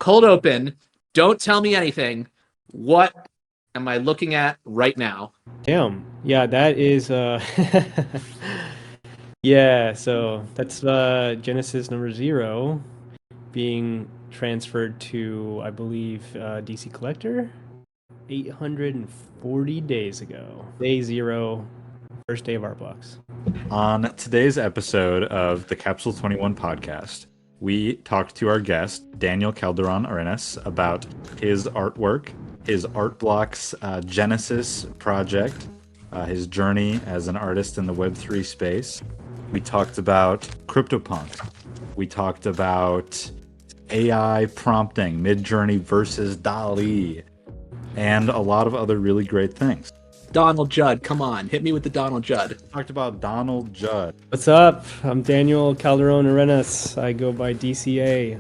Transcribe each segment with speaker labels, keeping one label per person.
Speaker 1: cold open. Don't tell me anything. What am I looking at right now?
Speaker 2: Damn. Yeah, that is yeah, so that's Genesis number 0 being transferred to, I believe, DC Collector 840 days ago. Day 0, first day of Art Blocks.
Speaker 3: On today's episode of the Capsule 21 podcast, we talked to our guest, Daniel Calderon Arenas, about his artwork, his Art Blocks Genesis project, his journey as an artist in the Web3 space. We talked about CryptoPunks. We talked about AI prompting, Midjourney versus DALL-E, and a lot of other really great things.
Speaker 1: Donald Judd, come on, hit me with the Donald Judd.
Speaker 3: Talked about Donald Judd.
Speaker 2: What's up? I'm Daniel Calderon Arenas. I go by DCA,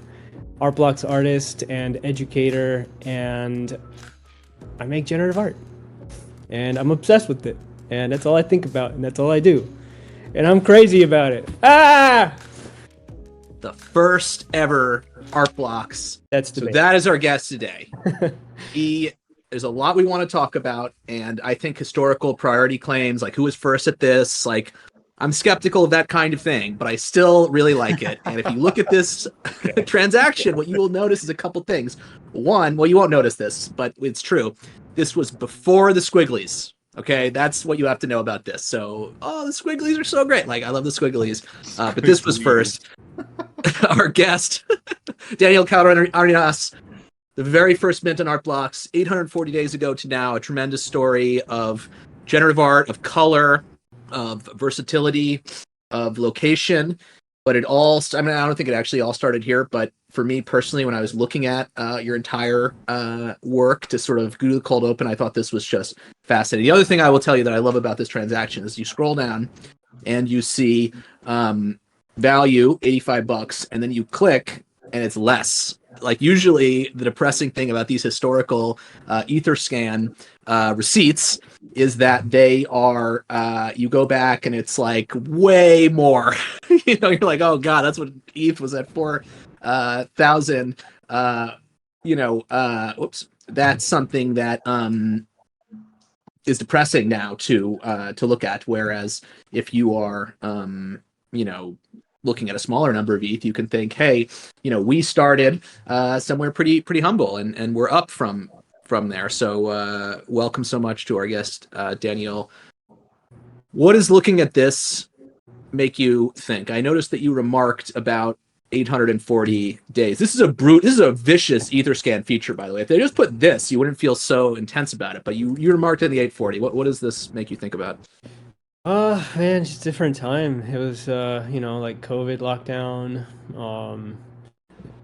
Speaker 2: Art Blocks artist and educator, and I make generative art. And I'm obsessed with it. And that's all I think about, and that's all I do. And I'm crazy about it. Ah!
Speaker 1: The first ever Art Blocks.
Speaker 2: That's
Speaker 1: So
Speaker 2: debate.
Speaker 1: that is our guest today. There's a lot we want to talk about, and I think historical priority claims, like who was first at this, like I'm skeptical of that kind of thing, but I still really like it. And if you look at this transaction, what you will notice is a couple things. One, well, you won't notice this, but it's true. This was before the squigglies. Okay, that's what you have to know about this. So, the squigglies are so great. Like, I love the squigglies. But this was first. Our guest, Daniel Calderon Arenas, the very first mint on Art Blocks, 840 days ago to now, a tremendous story of generative art, of color, of versatility, of location. But it all, I mean, I don't think it actually all started here, but for me personally, when I was looking at your entire work to sort of do the cold open, I thought this was just fascinating. The other thing I will tell you that I love about this transaction is you scroll down and you see value, $85, and then you click and it's less. Like usually the depressing thing about these historical Etherscan receipts is that they are, you go back and it's like way more. You're like, oh God, that's what ETH was at 4,000. Oops, that's something that is depressing now to look at. Whereas if you are, looking at a smaller number of ETH, you can think, hey, we started somewhere pretty humble, and we're up from there. So welcome so much to our guest, Daniel. What does looking at this make you think? I noticed that you remarked about 840 days. This is a vicious Etherscan feature, by the way. If they just put this, you wouldn't feel so intense about it. But you remarked in the 840. What does this make you think about?
Speaker 2: Man, it's a different time. It was, like COVID lockdown,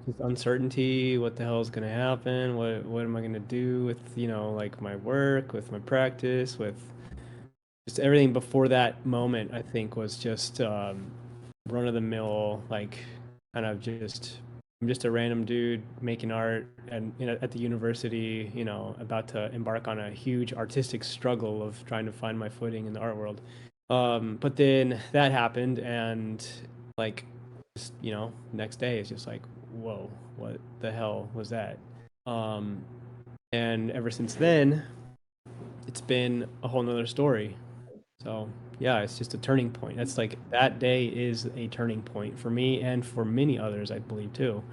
Speaker 2: just uncertainty. What the hell is going to happen? What am I going to do with, like my work, with my practice, with just everything before that moment, I think was just run of the mill, like kind of I'm just a random dude making art and at the university, about to embark on a huge artistic struggle of trying to find my footing in the art world. But then that happened, and like, just, next day it's just like, whoa, what the hell was that? And ever since then, it's been a whole nother story. So yeah, it's just a turning point. That's like, that day is a turning point for me and for many others, I believe too.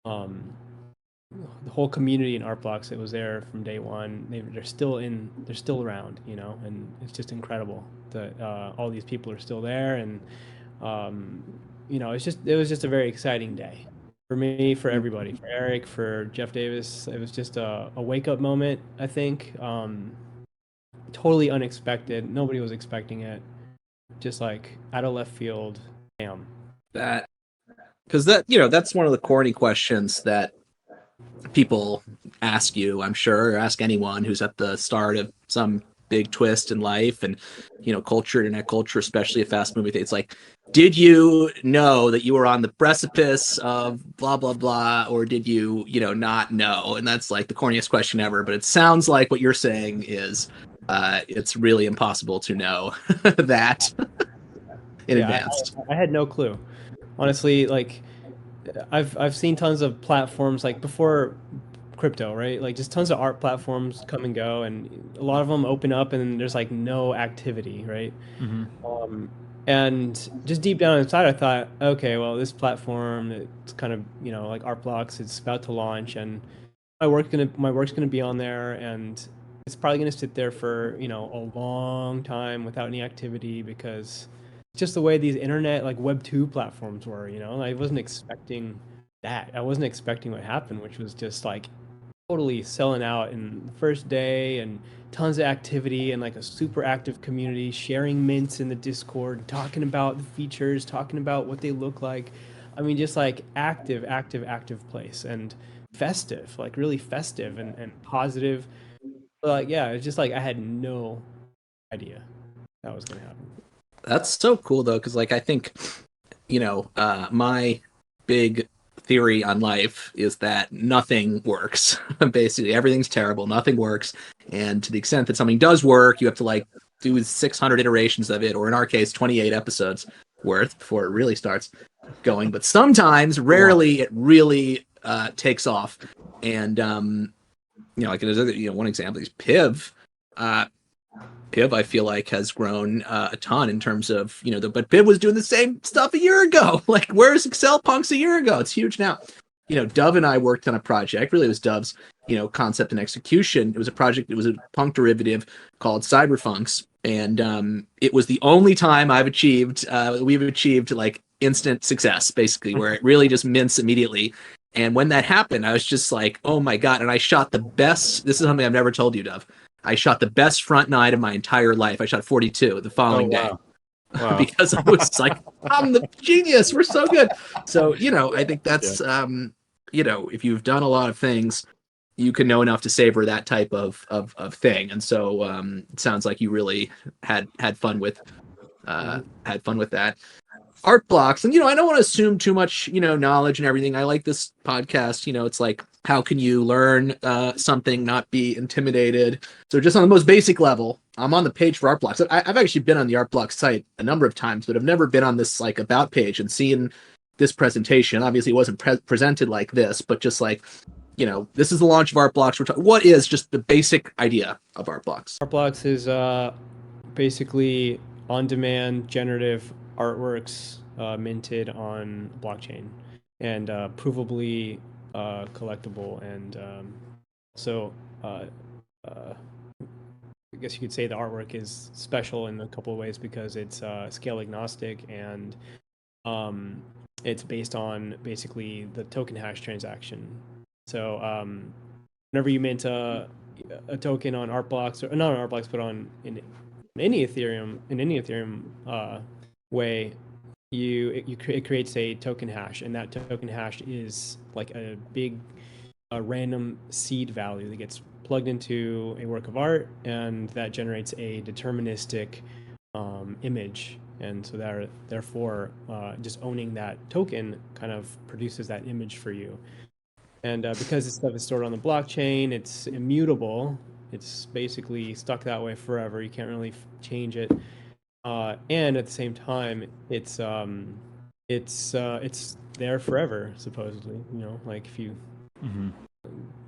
Speaker 2: The whole community in Art Blocks that was there from day one, they're still around, and it's just incredible that all these people are still there, and it was just a very exciting day for me, for everybody, for Eric, for Jeff Davis. It was just a wake up moment, I think. Totally unexpected. Nobody was expecting it. Just like out of left field. Damn.
Speaker 1: That, because that's one of the corny questions that people ask you, I'm sure, or ask anyone who's at the start of some big twist in life and culture, internet culture, especially a fast moving thing. It's like, did you know that you were on the precipice of blah blah blah, or did you not know? And that's like the corniest question ever. But it sounds like what you're saying is it's really impossible to know that in advance.
Speaker 2: I had no clue, honestly. Like, I've seen tons of platforms like before crypto, right? Like just tons of art platforms come and go, and a lot of them open up, and there's like no activity, right?
Speaker 3: Hmm.
Speaker 2: Um, and just deep down inside, I thought, okay, well, this platform, it's kind of, like Art Blocks, it's about to launch, and my work's gonna be on there, and it's probably gonna sit there for, a long time without any activity because it's just the way these internet like Web 2 platforms were, I wasn't expecting that. I wasn't expecting what happened, which was just like totally selling out in the first day and tons of activity and like a super active community sharing mints in the Discord, talking about the features, talking about what they look like. I mean, just like active place and festive, like really festive and positive. But like, yeah, it's just like I had no idea that was going to happen.
Speaker 1: That's so cool though, because like I think, my big theory on life is that nothing works. Basically, everything's terrible, nothing works. And to the extent that something does work, you have to like do 600 iterations of it, or in our case, 28 episodes worth before it really starts going. But sometimes, rarely, it really takes off. And like there's one example is Piv. Uh, Piv, I feel like, has grown a ton in terms of, but Piv was doing the same stuff a year ago. Like, where's Excel Punks a year ago? It's huge now. Dove and I worked on a project. Really, it was Dove's, concept and execution. It was a project, it was a punk derivative called Cyberfunks. And it was the only time we've achieved like instant success, basically, where it really just mints immediately. And when that happened, I was just like, oh my God. And I shot the best. This is something I've never told you, Dove. I shot the best front nine of my entire life. I shot 42 the following day.
Speaker 3: Wow.
Speaker 1: Because I was like, I'm the genius. We're so good. So, I think that's, if you've done a lot of things, you can know enough to savor that type of thing. And so it sounds like you really had fun with that. Art blocks, and I don't want to assume too much knowledge and everything. I like this podcast. It's like, how can you learn something, not be intimidated? So just on the most basic level, I'm on the page for art blocks. I've actually been on the art blocks site a number of times, but I've never been on this like about page and seen this presentation. Obviously it wasn't presented like this, but just like, this is the launch of art blocks. What is just the basic idea of art blocks?
Speaker 2: Art Blocks is basically on-demand generative artworks minted on blockchain and provably collectible. And so I guess you could say the artwork is special in a couple of ways because it's scale agnostic and it's based on basically the token hash transaction. So whenever you mint a token on art blocks, or not on art blocks, but in any Ethereum way, it creates a token hash, and that token hash is like a big random seed value that gets plugged into a work of art, and that generates a deterministic image. And so therefore, just owning that token kind of produces that image for you. And because this stuff is stored on the blockchain, it's immutable. It's basically stuck that way forever. You can't really change it. And at the same time, it's there forever, supposedly. Like if you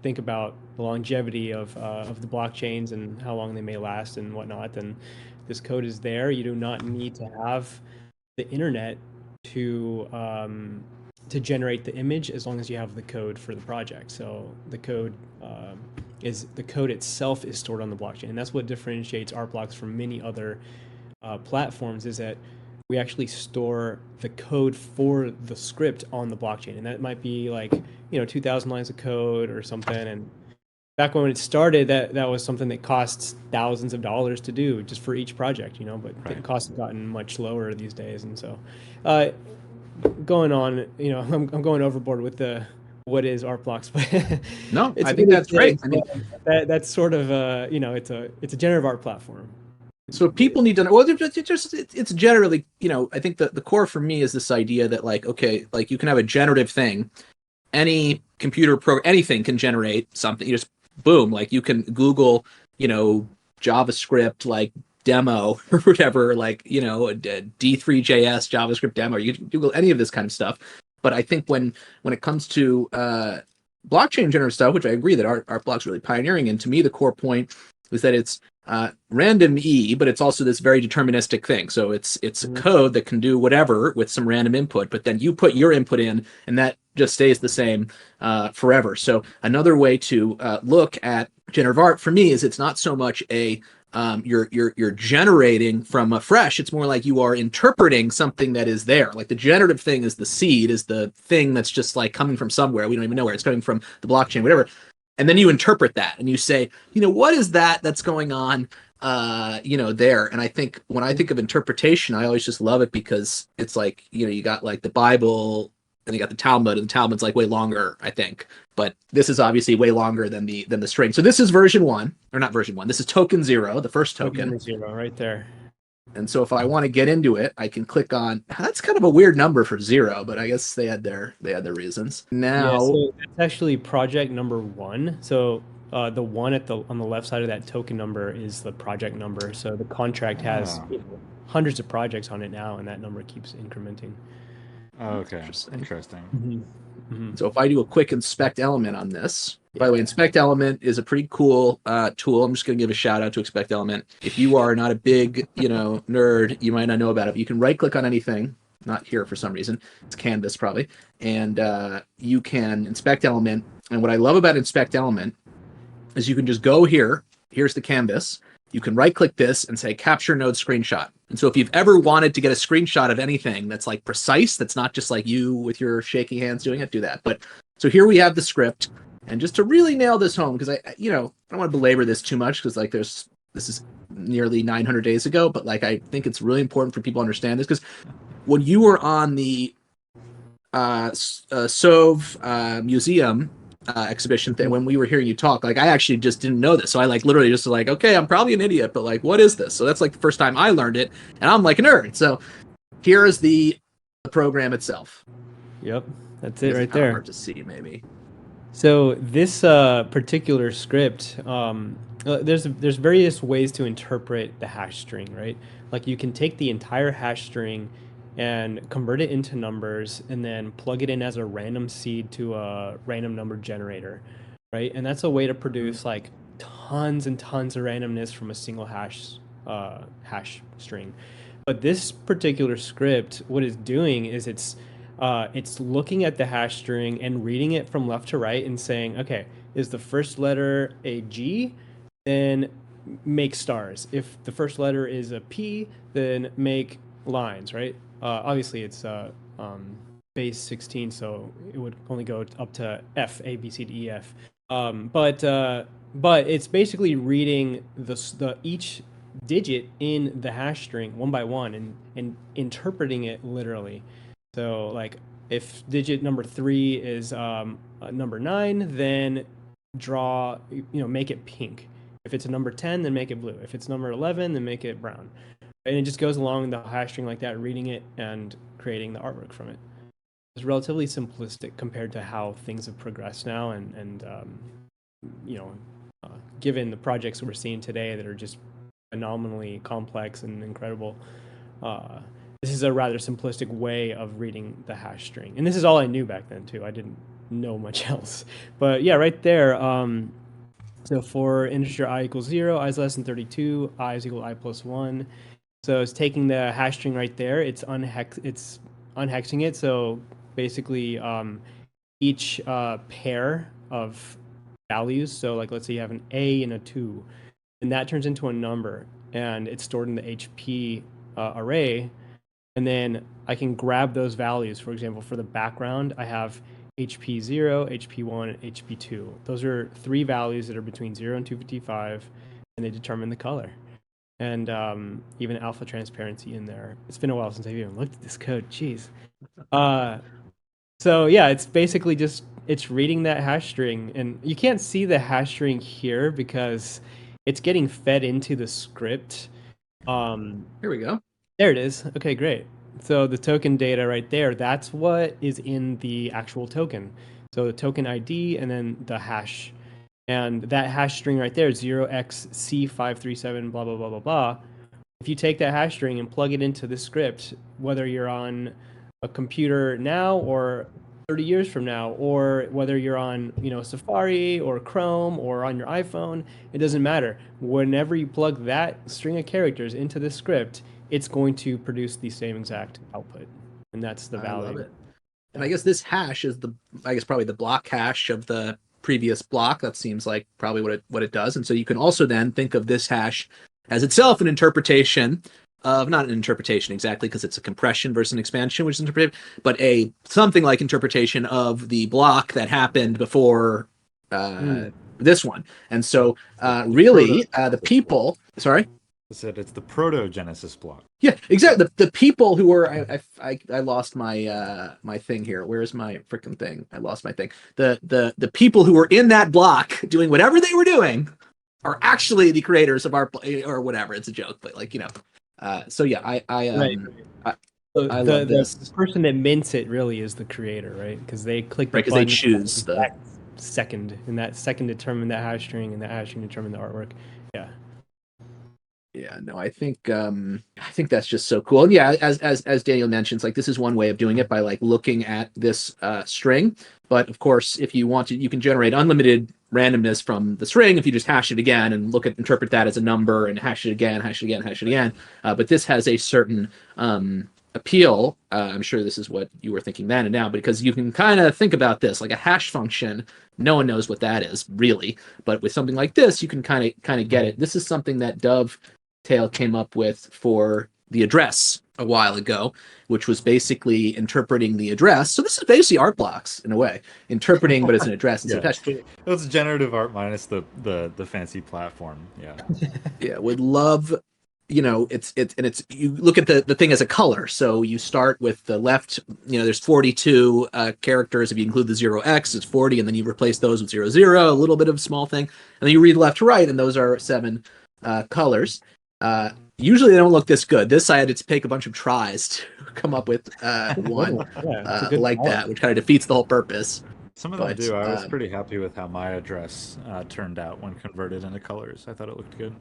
Speaker 2: think about the longevity of the blockchains and how long they may last and whatnot, then this code is there. You do not need to have the internet to generate the image as long as you have the code for the project. So the code itself is stored on the blockchain, and that's what differentiates art blocks from many other platforms, is that we actually store the code for the script on the blockchain, and that might be like 2,000 lines of code or something. And back when it started, that was something that costs thousands of dollars to do just for each project, but right. The costs have gotten much lower these days. And so going on, I'm going overboard with the what is art blocks, but
Speaker 1: no, I think that's great. I mean,
Speaker 2: that's sort of it's a generative art platform.
Speaker 1: So people need to know. Well, it's generally, I think the core for me is this idea that like, okay, like you can have a generative thing, any computer program, anything can generate something. You just boom, like you can Google, JavaScript like demo or whatever, like D3JS JavaScript demo. You can Google any of this kind of stuff, But I think when it comes to blockchain generative stuff, which I agree that art block's really pioneering, and to me the core point is that it's random E, but it's also this very deterministic thing. So it's a code that can do whatever with some random input, but then you put your input in, and that just stays the same forever. So another way to look at generative art for me is it's not so much a you're generating from afresh. It's more like you are interpreting something that is there. Like the generative thing is the seed, is the thing that's just like coming from somewhere. We don't even know where it's coming from, the blockchain, whatever. And then you interpret that and you say, what is that that's going on, there? And I think when I think of interpretation, I always just love it because it's like, you got like the Bible and you got the Talmud, and the Talmud's like way longer, I think. But this is obviously way longer than the string. So this is version 1, or not version 1. This is token 0, the first token.
Speaker 2: Token 0 right there.
Speaker 1: And so if I want to get into it, I can click on. That's kind of a weird number for 0, but I guess they had their reasons. Now,
Speaker 2: so it's actually project number 1. So the 1 on the left side of that token number is the project number. So the contract has hundreds of projects on it now, and that number keeps incrementing.
Speaker 3: Oh, okay, interesting.
Speaker 1: So if I do a quick inspect element on this, by the way, inspect element is a pretty cool tool. I'm just going to give a shout out to inspect element. If you are not a big, nerd, you might not know about it. You can right click on anything, not here for some reason. It's canvas probably. And you can inspect element. And what I love about inspect element is you can just go here. Here's the canvas. You can right click this and say capture node screenshot. And so if you've ever wanted to get a screenshot of anything that's like precise, that's not just like you with your shaky hands doing it, do that. But so here we have the script. And just to really nail this home, because I don't want to belabor this too much, because like this is nearly 900 days ago, but like I think it's really important for people to understand this, because when you were on the Sov museum exhibition thing, when we were hearing you talk, like I actually just didn't know this, so I like literally just like, okay, I'm probably an idiot, but like, what is this? So that's like the first time I learned it, and I'm like a nerd. So here is the program itself.
Speaker 2: Yep, that's it right there.
Speaker 1: Hard to see, maybe.
Speaker 2: So this particular script, there's various ways to interpret the hash string, right? Like you can take the entire hash string and convert it into numbers and then plug it in as a random seed to a random number generator, right? And that's a way to produce like tons and tons of randomness from a single hash string. But this particular script, what it's doing is it's looking at the hash string and reading it from left to right and saying, okay, is the first letter a G? Then make stars. If the first letter is a P, then make lines, right? Obviously, it's base 16, so it would only go up to F, A, B, C, D, E, F. But it's basically reading the each digit in the hash string one by one and interpreting it literally. So like if digit number 3 is number 9, then draw, make it pink. If it's a number 10, then make it blue. If it's number 11, then make it brown. And it just goes along the hash string like that, reading it and creating the artwork from it. It's relatively simplistic compared to how things have progressed now, and given the projects we're seeing today that are just phenomenally complex and incredible, this is a rather simplistic way of reading the hash string. And this is all I knew back then too. I didn't know much else. But yeah, right there. So for integer I equals 0, I is less than 32, I is equal to I plus 1. So it's taking the hash string right there. It's unhexing it. So basically, each pair of values. So like, let's say you have an A and a 2, and that turns into a number, and it's stored in the HP array. And then I can grab those values. For example, for the background, I have HP 0, HP 1, and HP 2. Those are 3 values that are between 0 and 255, and they determine the color. And even alpha transparency in there. It's been a while since I've even looked at this code. Jeez. So yeah, it's basically just, it's reading that hash string. And you can't see the hash string here because it's getting fed into the script.
Speaker 1: Here we go.
Speaker 2: There it is. Okay, great. So the token data right there, that's what is in the actual token. So the token ID and then the hash. And that hash string right there, 0xC537, blah, blah, blah, blah, blah. If you take that hash string and plug it into this script, whether you're on a computer now or 30 years from now, or whether you're on, Safari or Chrome or on your iPhone, it doesn't matter. Whenever you plug that string of characters into the script, it's going to produce the same exact output. And that's the
Speaker 1: I love
Speaker 2: value.
Speaker 1: it. And I guess this hash is probably the block hash of the previous block. That seems like probably what it does. And so you can also then think of this hash as itself an interpretation of, not an interpretation exactly because it's a compression versus an expansion, which is interpretive, but a something like interpretation of the block that happened before this one. And so really the people, sorry?
Speaker 3: I said it's the proto-Genesis block.
Speaker 1: Yeah, exactly. The people who were I lost my my thing here. Where's my freaking thing? I lost my thing. The people who were in that block doing whatever they were doing are actually the creators of our or whatever. It's a joke, but so yeah, I love this.
Speaker 2: The person that mints it really is the creator, right? Because they click the
Speaker 1: because they choose the
Speaker 2: second, and that second determine that hash string, and that hash string determine the artwork. Yeah.
Speaker 1: Yeah, no, I think that's just so cool. And yeah, as Daniel mentions, like this is one way of doing it by like looking at this string. But of course, if you want to, you can generate unlimited randomness from the string if you just hash it again and interpret that as a number and hash it again, hash it again, hash it again. But this has a certain appeal. I'm sure this is what you were thinking then and now, because you can kind of think about this like a hash function. No one knows what that is really, but with something like this, you can kind of get it. This is something that Dovetail came up with for the address a while ago, which was basically interpreting the address. So this is basically art blocks in a way, interpreting, but it's an address.
Speaker 3: It's generative art minus the fancy platform. Yeah.
Speaker 1: Yeah, would love, it's you look at the thing as a color. So you start with the left, there's 42 characters. If you include the 0x, it's 40, and then you replace those with 00, a little bit of small thing. And then you read left to right, and those are 7 colors. Usually they don't look this good. This I had to take a bunch of tries to come up with one like that, which kind of defeats the whole purpose.
Speaker 3: Some of them do. I was pretty happy with how my address turned out when converted into colors. I thought it looked good.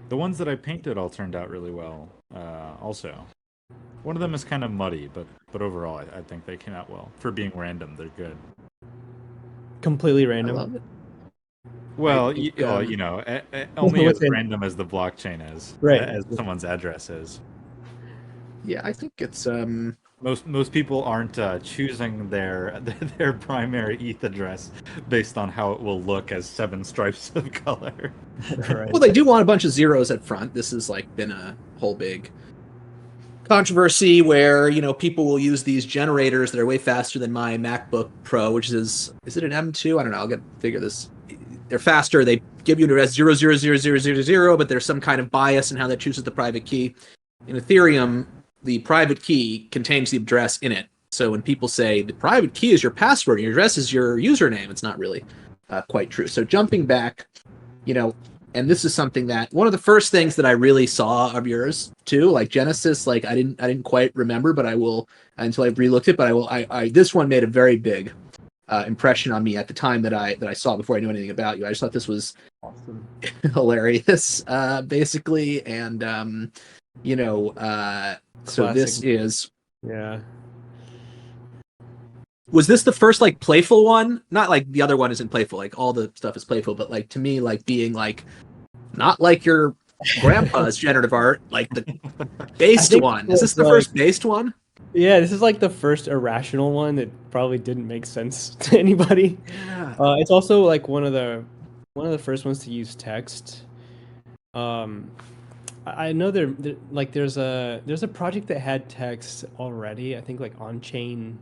Speaker 3: The ones that I painted all turned out really well. Also, one of them is kind of muddy, but overall, I think they came out well for being random. They're good.
Speaker 2: Completely random.
Speaker 1: I love it.
Speaker 3: Well, only as random as the blockchain is,
Speaker 2: right?
Speaker 3: As someone's address is.
Speaker 1: Yeah, I think it's
Speaker 3: most people aren't choosing their primary ETH address based on how it will look as 7 stripes of color.
Speaker 2: Right.
Speaker 1: Well, they do want a bunch of zeros at front. This has been a whole big controversy where people will use these generators that are way faster than my MacBook Pro, which is it an M2? I don't know. I'll figure this. They're faster. They give you an address 0000000, but there's some kind of bias in how that chooses the private key. In Ethereum, the private key contains the address in it. So when people say the private key is your password and your address is your username, it's not really quite true. So jumping back, and this is something that one of the first things that I really saw of yours too, like Genesis, I didn't quite remember, but I will until I re-looked it. But I this one made a very big impression on me at the time that I saw it before I knew anything about you. I just thought this was
Speaker 2: awesome,
Speaker 1: hilarious, basically, and so
Speaker 2: classic.
Speaker 1: this is Was this the first playful one? Not like the other one isn't playful, like all the stuff is playful, but to me, being not like your grandpa's generative art, like the based one. Is this the first based one?
Speaker 2: Yeah, this is the first irrational one that probably didn't make sense to anybody.
Speaker 1: Yeah.
Speaker 2: It's also one of the first ones to use text. I know there's a project that had text already. I think on chain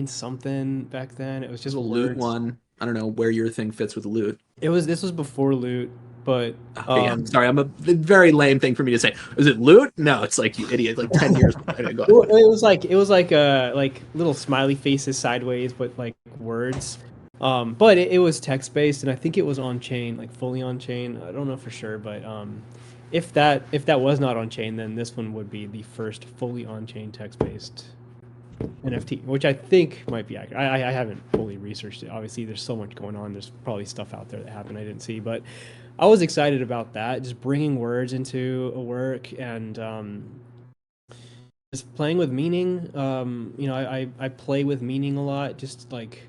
Speaker 2: something back then. It was just
Speaker 1: a loot one. I don't know where your thing fits with loot.
Speaker 2: This was before loot. But
Speaker 1: I'm sorry, I'm a very lame thing for me to say. Is it loot? No, it's you idiot. 10 years.
Speaker 2: It was little smiley faces sideways, but words. But it was text based, and I think it was on chain, fully on chain. I don't know for sure, but if that was not on chain, then this one would be the first fully on chain text based NFT, which I think might be accurate. I haven't fully researched it. Obviously, there's so much going on. There's probably stuff out there that happened I didn't see, but I was excited about that, just bringing words into a work, and just playing with meaning. I play with meaning a lot, just like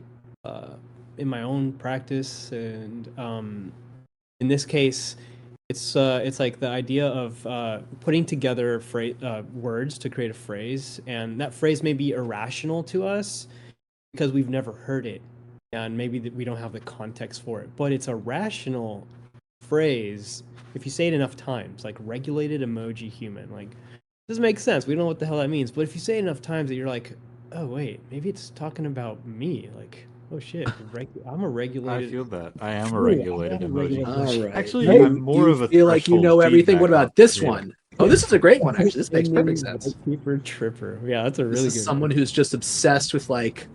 Speaker 2: uh, in my own practice, and in this case, it's like the idea of putting together words to create a phrase, and that phrase may be irrational to us because we've never heard it, and maybe that we don't have the context for it. But it's a rational phrase if you say it enough times, like regulated emoji human. Like, doesn't make sense. We don't know what the hell that means. But if you say it enough times that you're like, oh wait, maybe it's talking about me. Like, oh shit, I'm a
Speaker 3: I
Speaker 2: regulated.
Speaker 3: feel that. I am a
Speaker 2: True, I
Speaker 3: regulated
Speaker 2: am a
Speaker 3: emoji.
Speaker 2: regulated
Speaker 1: All
Speaker 2: emoji.
Speaker 1: right.
Speaker 3: Actually,
Speaker 2: Right?
Speaker 3: I'm more
Speaker 1: You
Speaker 3: of a
Speaker 1: feel like you
Speaker 3: threshold
Speaker 1: know everything. What
Speaker 3: feedback
Speaker 1: about this
Speaker 3: operator.
Speaker 1: one? Oh, this is a great one, actually. This makes perfect sense.
Speaker 2: White paper tripper. Yeah, that's a
Speaker 1: This
Speaker 2: really
Speaker 1: is
Speaker 2: good
Speaker 1: someone who's just obsessed with like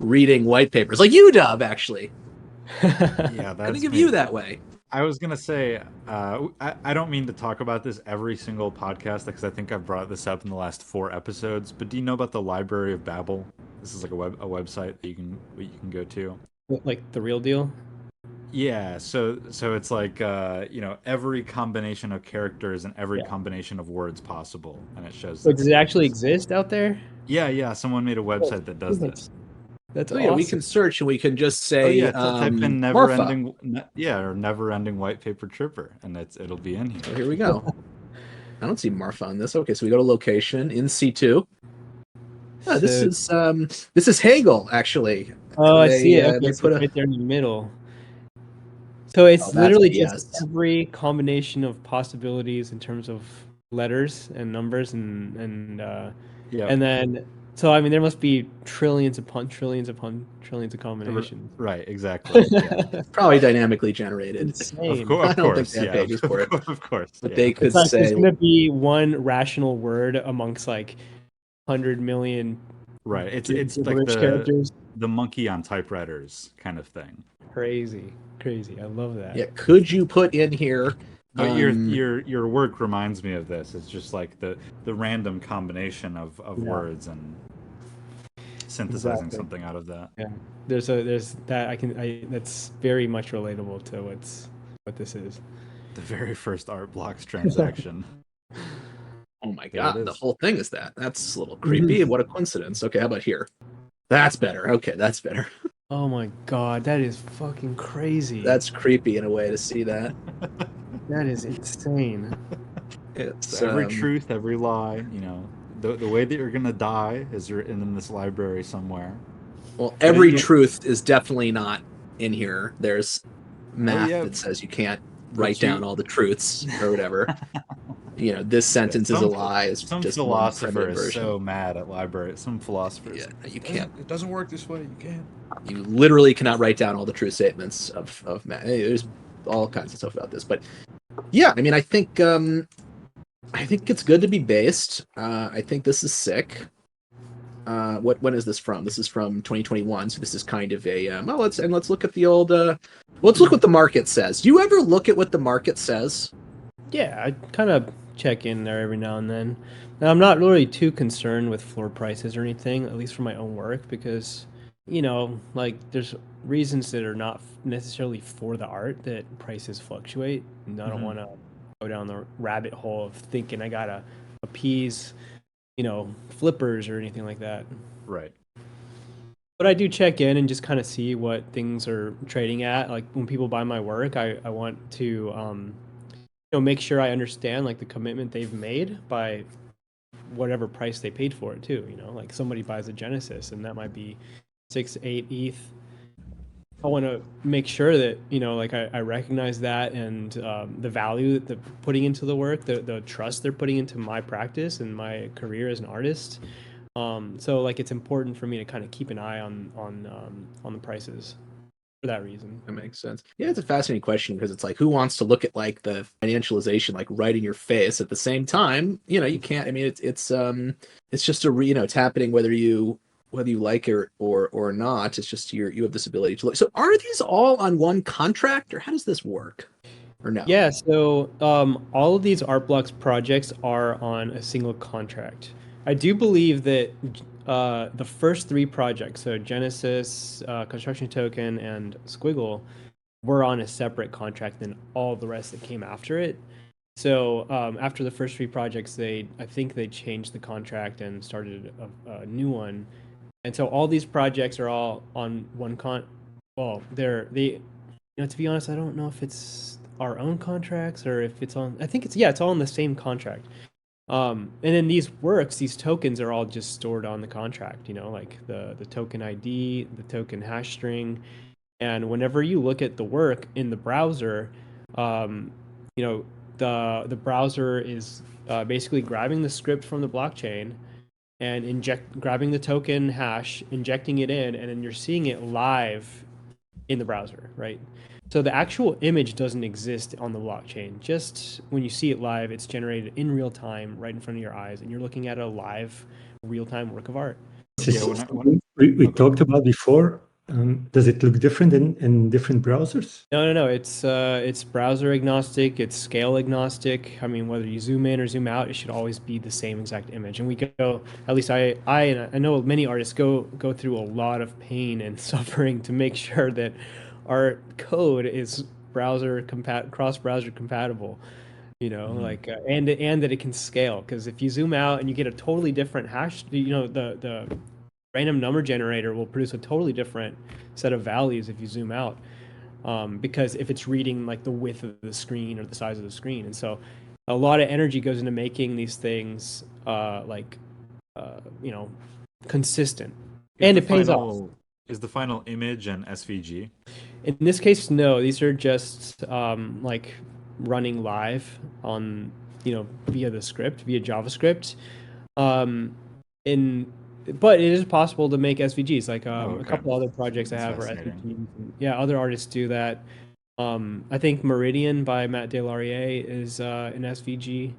Speaker 1: reading white papers, like you, Dub. Actually,
Speaker 2: one.
Speaker 3: Yeah,
Speaker 1: I think
Speaker 3: that's
Speaker 1: of you
Speaker 3: me.
Speaker 1: that way.
Speaker 3: I was gonna say, I don't mean to talk about this every single podcast because I think I've brought this up in the last 4 episodes. But do you know about the Library of Babel? This is like a website that you can go to.
Speaker 2: Like the real deal.
Speaker 3: Yeah, so it's like every combination of characters and every
Speaker 2: Yeah.
Speaker 3: combination of words possible, and it shows
Speaker 2: Wait,
Speaker 3: that
Speaker 2: does it actually
Speaker 3: it's
Speaker 2: exist out there?
Speaker 3: yeah. Someone made a website that does this.
Speaker 2: That's
Speaker 1: So yeah, we
Speaker 2: awesome.
Speaker 1: can search and we can just
Speaker 3: Oh
Speaker 1: say
Speaker 3: yeah, type in
Speaker 1: Marfa.
Speaker 3: never ending white paper tripper, and it'll be in
Speaker 1: So
Speaker 3: here.
Speaker 1: here we go. I don't see Marfa on this. Okay, so we go to location in C2. Oh,
Speaker 2: So,
Speaker 1: this is Hegel actually.
Speaker 2: oh, I see it.
Speaker 1: They
Speaker 2: Okay, so
Speaker 1: put
Speaker 2: it's
Speaker 1: a
Speaker 2: right there in the middle. So
Speaker 1: oh
Speaker 2: it's
Speaker 1: that's
Speaker 2: literally just
Speaker 1: BS.
Speaker 2: every combination of possibilities in terms of letters and numbers
Speaker 3: Yep.
Speaker 2: and then so I mean there must be trillions upon trillions upon trillions of combinations.
Speaker 3: Right, exactly. Yeah.
Speaker 1: Probably dynamically generated.
Speaker 2: Insane.
Speaker 1: I
Speaker 3: Of
Speaker 1: don't think
Speaker 3: course,
Speaker 1: they have
Speaker 3: yeah.
Speaker 1: pages for it,
Speaker 3: Of course,
Speaker 1: but
Speaker 3: yeah.
Speaker 1: they
Speaker 2: It's
Speaker 1: could
Speaker 2: like there's
Speaker 1: say
Speaker 2: gonna be one rational word amongst like 100 million
Speaker 3: Right. It's like
Speaker 2: gibberish characters.
Speaker 3: the monkey on typewriters kind of thing.
Speaker 2: Crazy, crazy. I love that.
Speaker 1: yeah. Could you put in here?
Speaker 3: But your work reminds me of this. It's just like the random combination of
Speaker 2: Yeah.
Speaker 3: words and synthesizing
Speaker 2: Exactly.
Speaker 3: something out of that.
Speaker 2: Yeah, there's that that's very much relatable to what this is.
Speaker 3: The very first art blocks transaction.
Speaker 1: Oh my
Speaker 3: There it
Speaker 1: god, the
Speaker 3: is.
Speaker 1: whole thing is that. That's a little creepy. What a coincidence. Okay, how about here? That's better. Okay, that's better.
Speaker 2: Oh my god, that is fucking crazy.
Speaker 1: That's creepy in a way to see that.
Speaker 2: That is insane.
Speaker 1: It's
Speaker 3: So every truth, every lie, the way that you're gonna die is written in this library somewhere.
Speaker 1: well, every
Speaker 3: you-
Speaker 1: truth is definitely not in here. There's math
Speaker 3: yeah,
Speaker 1: that says you can't write
Speaker 3: you-
Speaker 1: down all the truths or whatever. This sentence is a lie. Is
Speaker 3: Some
Speaker 1: just one
Speaker 3: philosopher
Speaker 1: primitive
Speaker 3: is
Speaker 1: version.
Speaker 3: so mad at libraries. Some philosophers.
Speaker 1: Yeah, you can't.
Speaker 3: It doesn't work this way. You can't.
Speaker 1: You literally cannot write down all the true statements of math. There's all kinds of stuff about this, but yeah, I mean, I think it's good to be based. I think this is sick. When is this from? This is from 2021, so this is kind of a let's look at the old let's look what the market says. Do you ever look at what the market says?
Speaker 2: Yeah, I kind of check in there every now and then. And I'm not really too concerned with floor prices or anything, at least for my own work, because like there's reasons that are not necessarily for the art that prices fluctuate, and I don't want to go down the rabbit hole of thinking I gotta appease flippers or anything like that.
Speaker 3: Right.
Speaker 2: But I do check in and just kind of see what things are trading at. Like when people buy my work, I want to make sure I understand like the commitment they've made by whatever price they paid for it too. Like somebody buys a Genesis and that might be 6-8 ETH. I want to make sure that like I recognize that and the value that they're putting into the work, the trust they're putting into my practice and my career as an artist. So like it's important for me to kind of keep an eye on the prices for that reason.
Speaker 1: That makes sense. Yeah, it's a fascinating question because it's like, who wants to look at like the financialization like right in your face at the same time? You can't. I mean, it's just it's happening whether you like it or not. It's just you have this ability to look. So are these all on one contract, or how does this work? Or no?
Speaker 2: Yeah, so all of these art blocks projects are on a single contract. I do believe that the first 3 projects, so Genesis, Construction Token, and Squiggle, were on a separate contract than all the rest that came after it. So after the first 3 projects, I think they changed the contract and started a new one. And so all these projects are all on one well, to be honest, I don't know if it's our own contracts or if it's on, I think it's all in the same contract. And then these tokens are all just stored on the contract, like the token ID, the token hash string. And whenever you look at the work in the browser, um, the browser is basically grabbing the script from the blockchain and grabbing the token hash, injecting it in, and then you're seeing it live in the browser, right? So the actual image doesn't exist on the blockchain. Just when you see it live, it's generated in real time right in front of your eyes, and you're looking at a live, real-time work of art.
Speaker 3: Yeah,
Speaker 4: we talked about before. Does it look different in different browsers?
Speaker 2: No. It's browser agnostic. It's scale agnostic. I mean, whether you zoom in or zoom out, it should always be the same exact image. And we go, at least I know many artists go through a lot of pain and suffering to make sure that our code is cross-browser compatible. Like and that it can scale. Because if you zoom out and you get a totally different hash, the random number generator will produce a totally different set of values if you zoom out, because if it's reading like the width of the screen or the size of the screen. And so a lot of energy goes into making these things consistent. And it pays off.
Speaker 3: Is the final image an SVG?
Speaker 2: In this case, no. These are just running live on, via JavaScript. But it is possible to make SVGs. Like a couple other projects I have are SVGs. Yeah, other artists do that. I think Meridian by Matt Delarier is an SVG.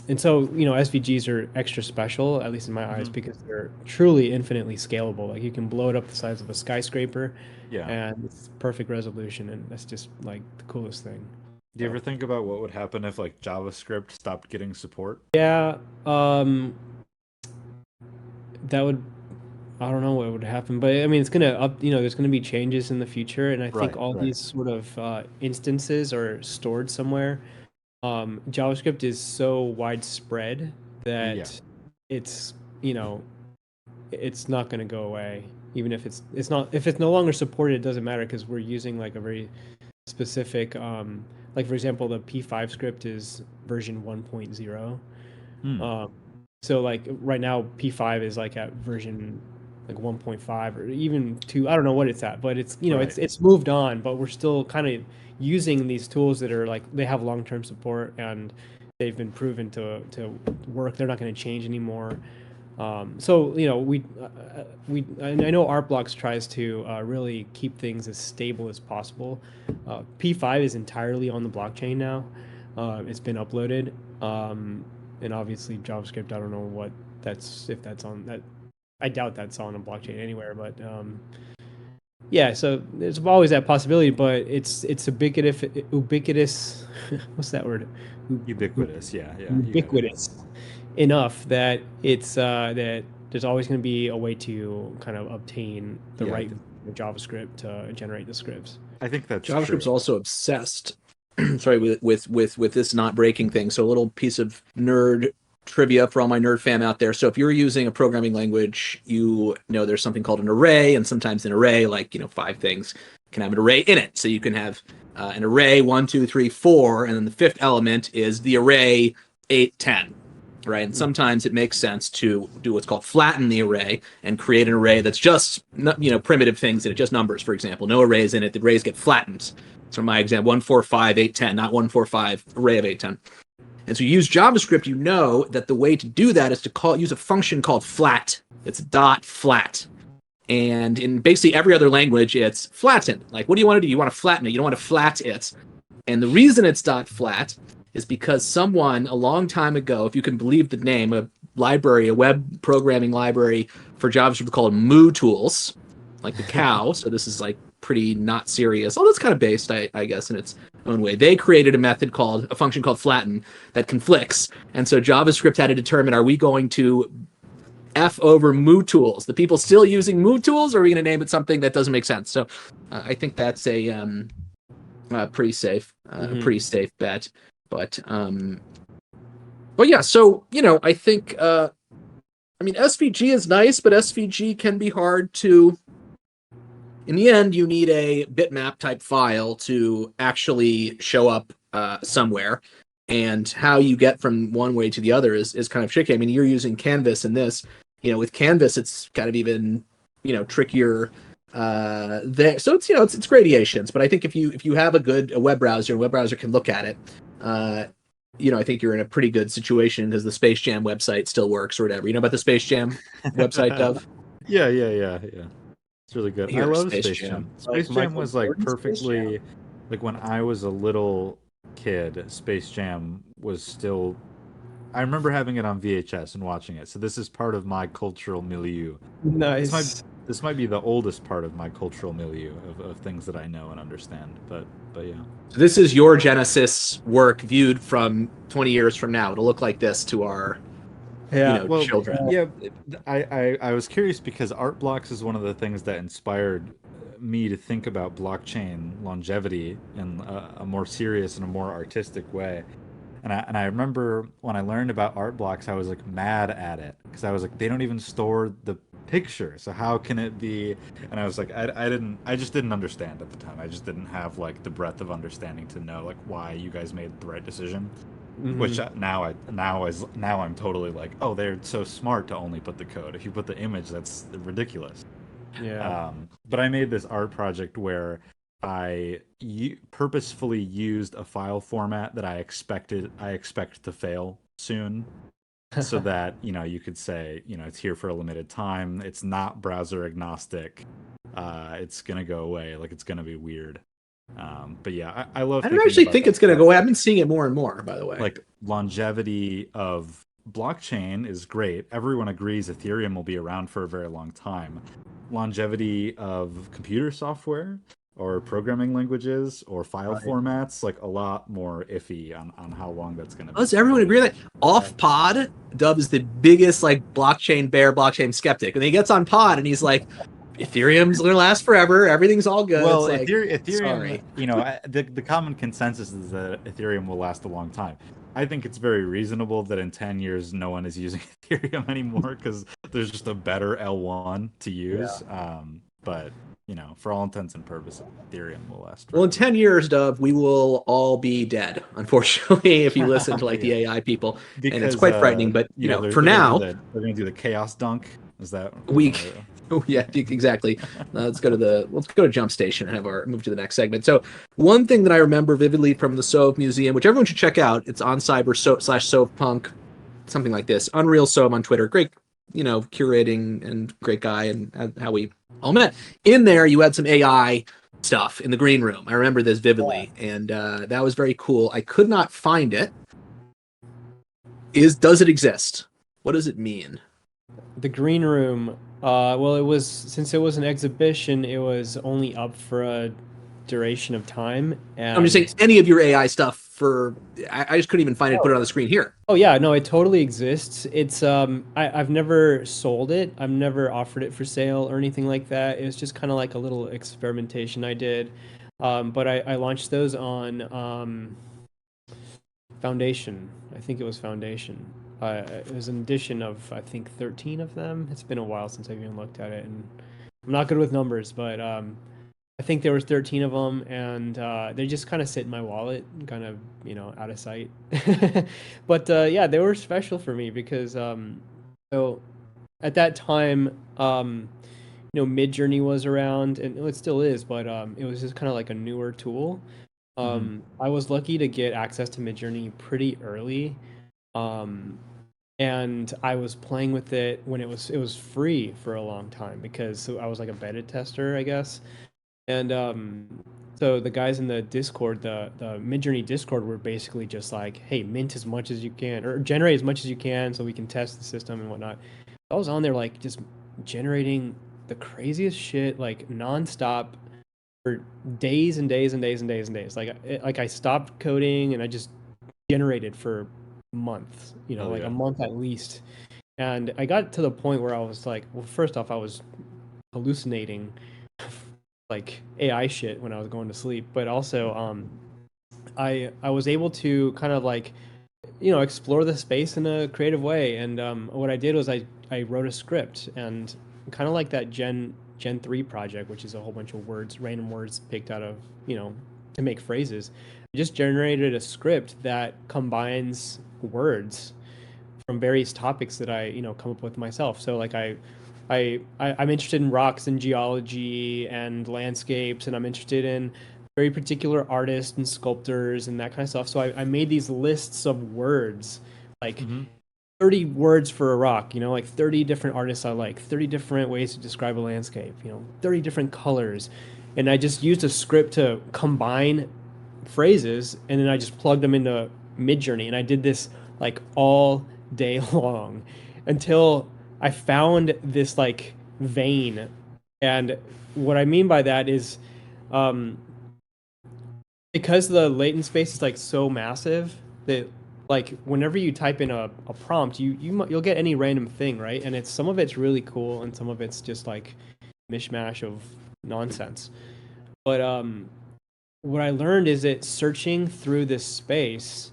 Speaker 2: And so, SVGs are extra special, at least in my eyes, because they're truly infinitely scalable. Like you can blow it up the size of a skyscraper, and it's perfect resolution, and that's just like the coolest thing.
Speaker 3: Do you ever think about what would happen if like JavaScript stopped getting support?
Speaker 2: Yeah, that would, I don't know what would happen, but I mean, it's gonna there's gonna be changes in the future, and I think all these sort of instances are stored somewhere. JavaScript is so widespread that it's it's not going to go away, even if it's no longer supported. It doesn't matter because we're using like a very specific like for example the P5 script is version 1.0. So like right now P5 is like at version like 1.5 or even 2. I don't know what it's at, but it's it's moved on, but we're still kind of using these tools that are like they have long-term support and they've been proven to work. They're not going to change anymore. So I know Artblocks tries to really keep things as stable as possible. P5 is entirely on the blockchain now. It's been uploaded, and obviously JavaScript. I don't know if that's on that. I doubt that's on a blockchain anywhere, but yeah. So there's always that possibility, but it's ubiquitous. What's that word?
Speaker 3: Ubiquitous. Yeah.
Speaker 2: Ubiquitous enough that it's that there's always going to be a way to kind of obtain the right JavaScript to generate the scripts.
Speaker 3: I think that's
Speaker 1: JavaScript's
Speaker 3: true.
Speaker 1: also obsessed. Sorry, with this not breaking thing. So a little piece of nerd trivia for all my nerd fam out there. So if you're using a programming language, there's something called an array, and sometimes an array, like 5 things, can have an array in it. So you can have an array 1, 2, 3, 4, and then the 5th element is the array 8, 10. Right, and sometimes it makes sense to do what's called flatten the array and create an array that's just primitive things in it, just numbers, for example, no arrays in it. The arrays get flattened. So my example, 1, 4, 5, 8, 10, not 1, 4, 5 array of 8, 10. And so you use JavaScript, that the way to do that is to use a function called flat. It's dot flat. And in basically every other language, it's flatten. Like, what do you want to do? You want to flatten it. You don't want to flat it. And the reason it's dot flat is because someone a long time ago, if you can believe the name, a web programming library for JavaScript called MooTools, like the cow. So this is like pretty not serious. Oh, that's kind of based, I guess, in its own way. They created a function called flatten that conflicts. And so JavaScript had to determine, are we going to F over MooTools? The people still using MooTools, or are we going to name it something that doesn't make sense? So I think that's pretty safe,
Speaker 2: Mhm.
Speaker 1: pretty safe bet. But yeah. So I think I mean SVG is nice, but SVG can be hard to. In the end, you need a bitmap type file to actually show up somewhere. And how you get from one way to the other is kind of tricky. I mean, you're using Canvas in this. With Canvas, it's kind of even trickier there. So it's gradations. But I think if you have a web browser can look at it. I think you're in a pretty good situation because the Space Jam website still works or whatever. You know about the Space Jam website, Dove?
Speaker 3: Yeah. It's really good. I
Speaker 1: Here,
Speaker 3: love
Speaker 1: Space
Speaker 3: Space
Speaker 1: Jam.
Speaker 3: Jam.
Speaker 2: Like
Speaker 3: Space Jam
Speaker 2: Michael
Speaker 3: was like
Speaker 2: Jordan's Space Jam?
Speaker 3: perfectly like when I was a little kid, Space Jam was still I remember having it on VHS and watching it. So this is part of my cultural milieu. This might
Speaker 2: Nice.
Speaker 3: this might be the oldest part of my cultural milieu of things that I know and understand. But yeah.
Speaker 1: So this is your Genesis work viewed from 20 years from now. It'll look like this to our
Speaker 2: Yeah.
Speaker 3: Well,
Speaker 1: children.
Speaker 3: yeah, I was curious because art blocks is one of the things that inspired me to think about blockchain longevity in a more serious and a more artistic way. And I remember when I learned about art blocks, I was like mad at it because I was like, they don't even store the picture, so how can it be? And I was like, I just didn't understand at the time. I just didn't have like the breadth of understanding to know like why you guys made the right decision. Which
Speaker 2: Mhm.
Speaker 3: now I'm totally like, oh, they're so smart to only put the code. If you put the image, that's ridiculous.
Speaker 2: Yeah.
Speaker 3: But I made this art project where purposefully used a file format that I expect to fail soon, so that you could say it's here for a limited time. It's not browser agnostic. It's gonna go away. Like it's gonna be weird. But yeah, I love.
Speaker 1: I don't
Speaker 3: thinking
Speaker 1: actually
Speaker 3: about
Speaker 1: think
Speaker 3: that
Speaker 1: it's going to
Speaker 3: stuff.
Speaker 1: go away. I've been seeing it more and more, by the way.
Speaker 3: Like longevity of blockchain is great. Everyone agrees Ethereum will be around for a very long time. Longevity of computer software or programming languages or file
Speaker 2: Right.
Speaker 3: formats, like a lot more iffy on how long that's going to be.
Speaker 1: Does everyone agree that off pod, Dub is the biggest blockchain bear, blockchain skeptic, and he gets on pod and he's like, Ethereum's going to last forever. Everything's all good.
Speaker 3: Well,
Speaker 1: It's like,
Speaker 3: Ethereum,
Speaker 1: sorry.
Speaker 3: the common consensus is that Ethereum will last a long time. I think it's very reasonable that in 10 years no one is using Ethereum anymore because there's just a better L1 to use. But for all intents and purposes, Ethereum will last
Speaker 1: Well, in
Speaker 3: forever.
Speaker 1: 10 years, Dove, we will all be dead, unfortunately, if you listen to the
Speaker 3: Yeah.
Speaker 1: AI people. And it's
Speaker 3: Because
Speaker 1: quite frightening. But, for
Speaker 3: they're gonna do
Speaker 1: now,
Speaker 3: the chaos dunk. Is that
Speaker 1: we oh yeah, exactly. Let's go to Jump Station and move to the next segment. So one thing that I remember vividly from the Sove Museum, which everyone should check out, it's on cyber/Sovepunk, something like this. Unreal Sove on Twitter. Great, curating and great guy, and how we all met. In there, you had some AI stuff in the green room. I remember this vividly, and that was very cool. I could not find it. Does it exist? What does it mean?
Speaker 2: The green room. Well, since it was an exhibition, it was only up for a duration of time. And
Speaker 1: I'm just saying any of your AI stuff I just couldn't even find it to put it on the screen here.
Speaker 2: Oh yeah, no, it totally exists. It's I've never sold it. I've never offered it for sale or anything like that. It was just kind of like a little experimentation I did. But I launched those on Foundation. I think it was Foundation. It was an edition of I think 13 of them. It's been a while since I've even looked at it, and I'm not good with numbers, but I think there was 13 of them, and they just kind of sit in my wallet, kind of out of sight. But yeah, they were special for me because so at that time, Midjourney was around, and it still is, but it was just kind of like a newer tool. I was lucky to get access to Midjourney pretty early. Um, and I was playing with it when it was free for a long time because I was like a beta tester, I guess. And so the guys in the Discord, the Midjourney Discord, were basically just like, "Hey, mint as much as you can, or generate as much as you can, so we can test the system and whatnot." I was on there like just generating the craziest shit, like nonstop for days and days and days and days and days. Like I stopped coding and I just generated for months,
Speaker 3: Oh
Speaker 2: like
Speaker 3: yeah.
Speaker 2: a month at least. And I got to the point where I was like, well, first off, I was hallucinating like AI shit when I was going to sleep. But also, I was able to kind of like, explore the space in a creative way. And what I did was I wrote a script, and kind of like that Gen 3 project, which is a whole bunch of words, random words picked out of, to make phrases. I just generated a script that combines words from various topics that I, come up with myself. So like I'm interested in rocks and geology and landscapes, and I'm interested in very particular artists and sculptors and that kind of stuff. So I made these lists of words, like 30 words for a rock, like 30 different artists I like, 30 different ways to describe a landscape, 30 different colors. And I just used a script to combine phrases, and then I just plugged them into Midjourney, and I did this like all day long until I found this like vein. And what I mean by that is, because the latent space is like so massive that like whenever you type in a prompt, you'll get any random thing, right? And some of it's really cool, and some of it's just like mishmash of nonsense. But what I learned is that searching through this space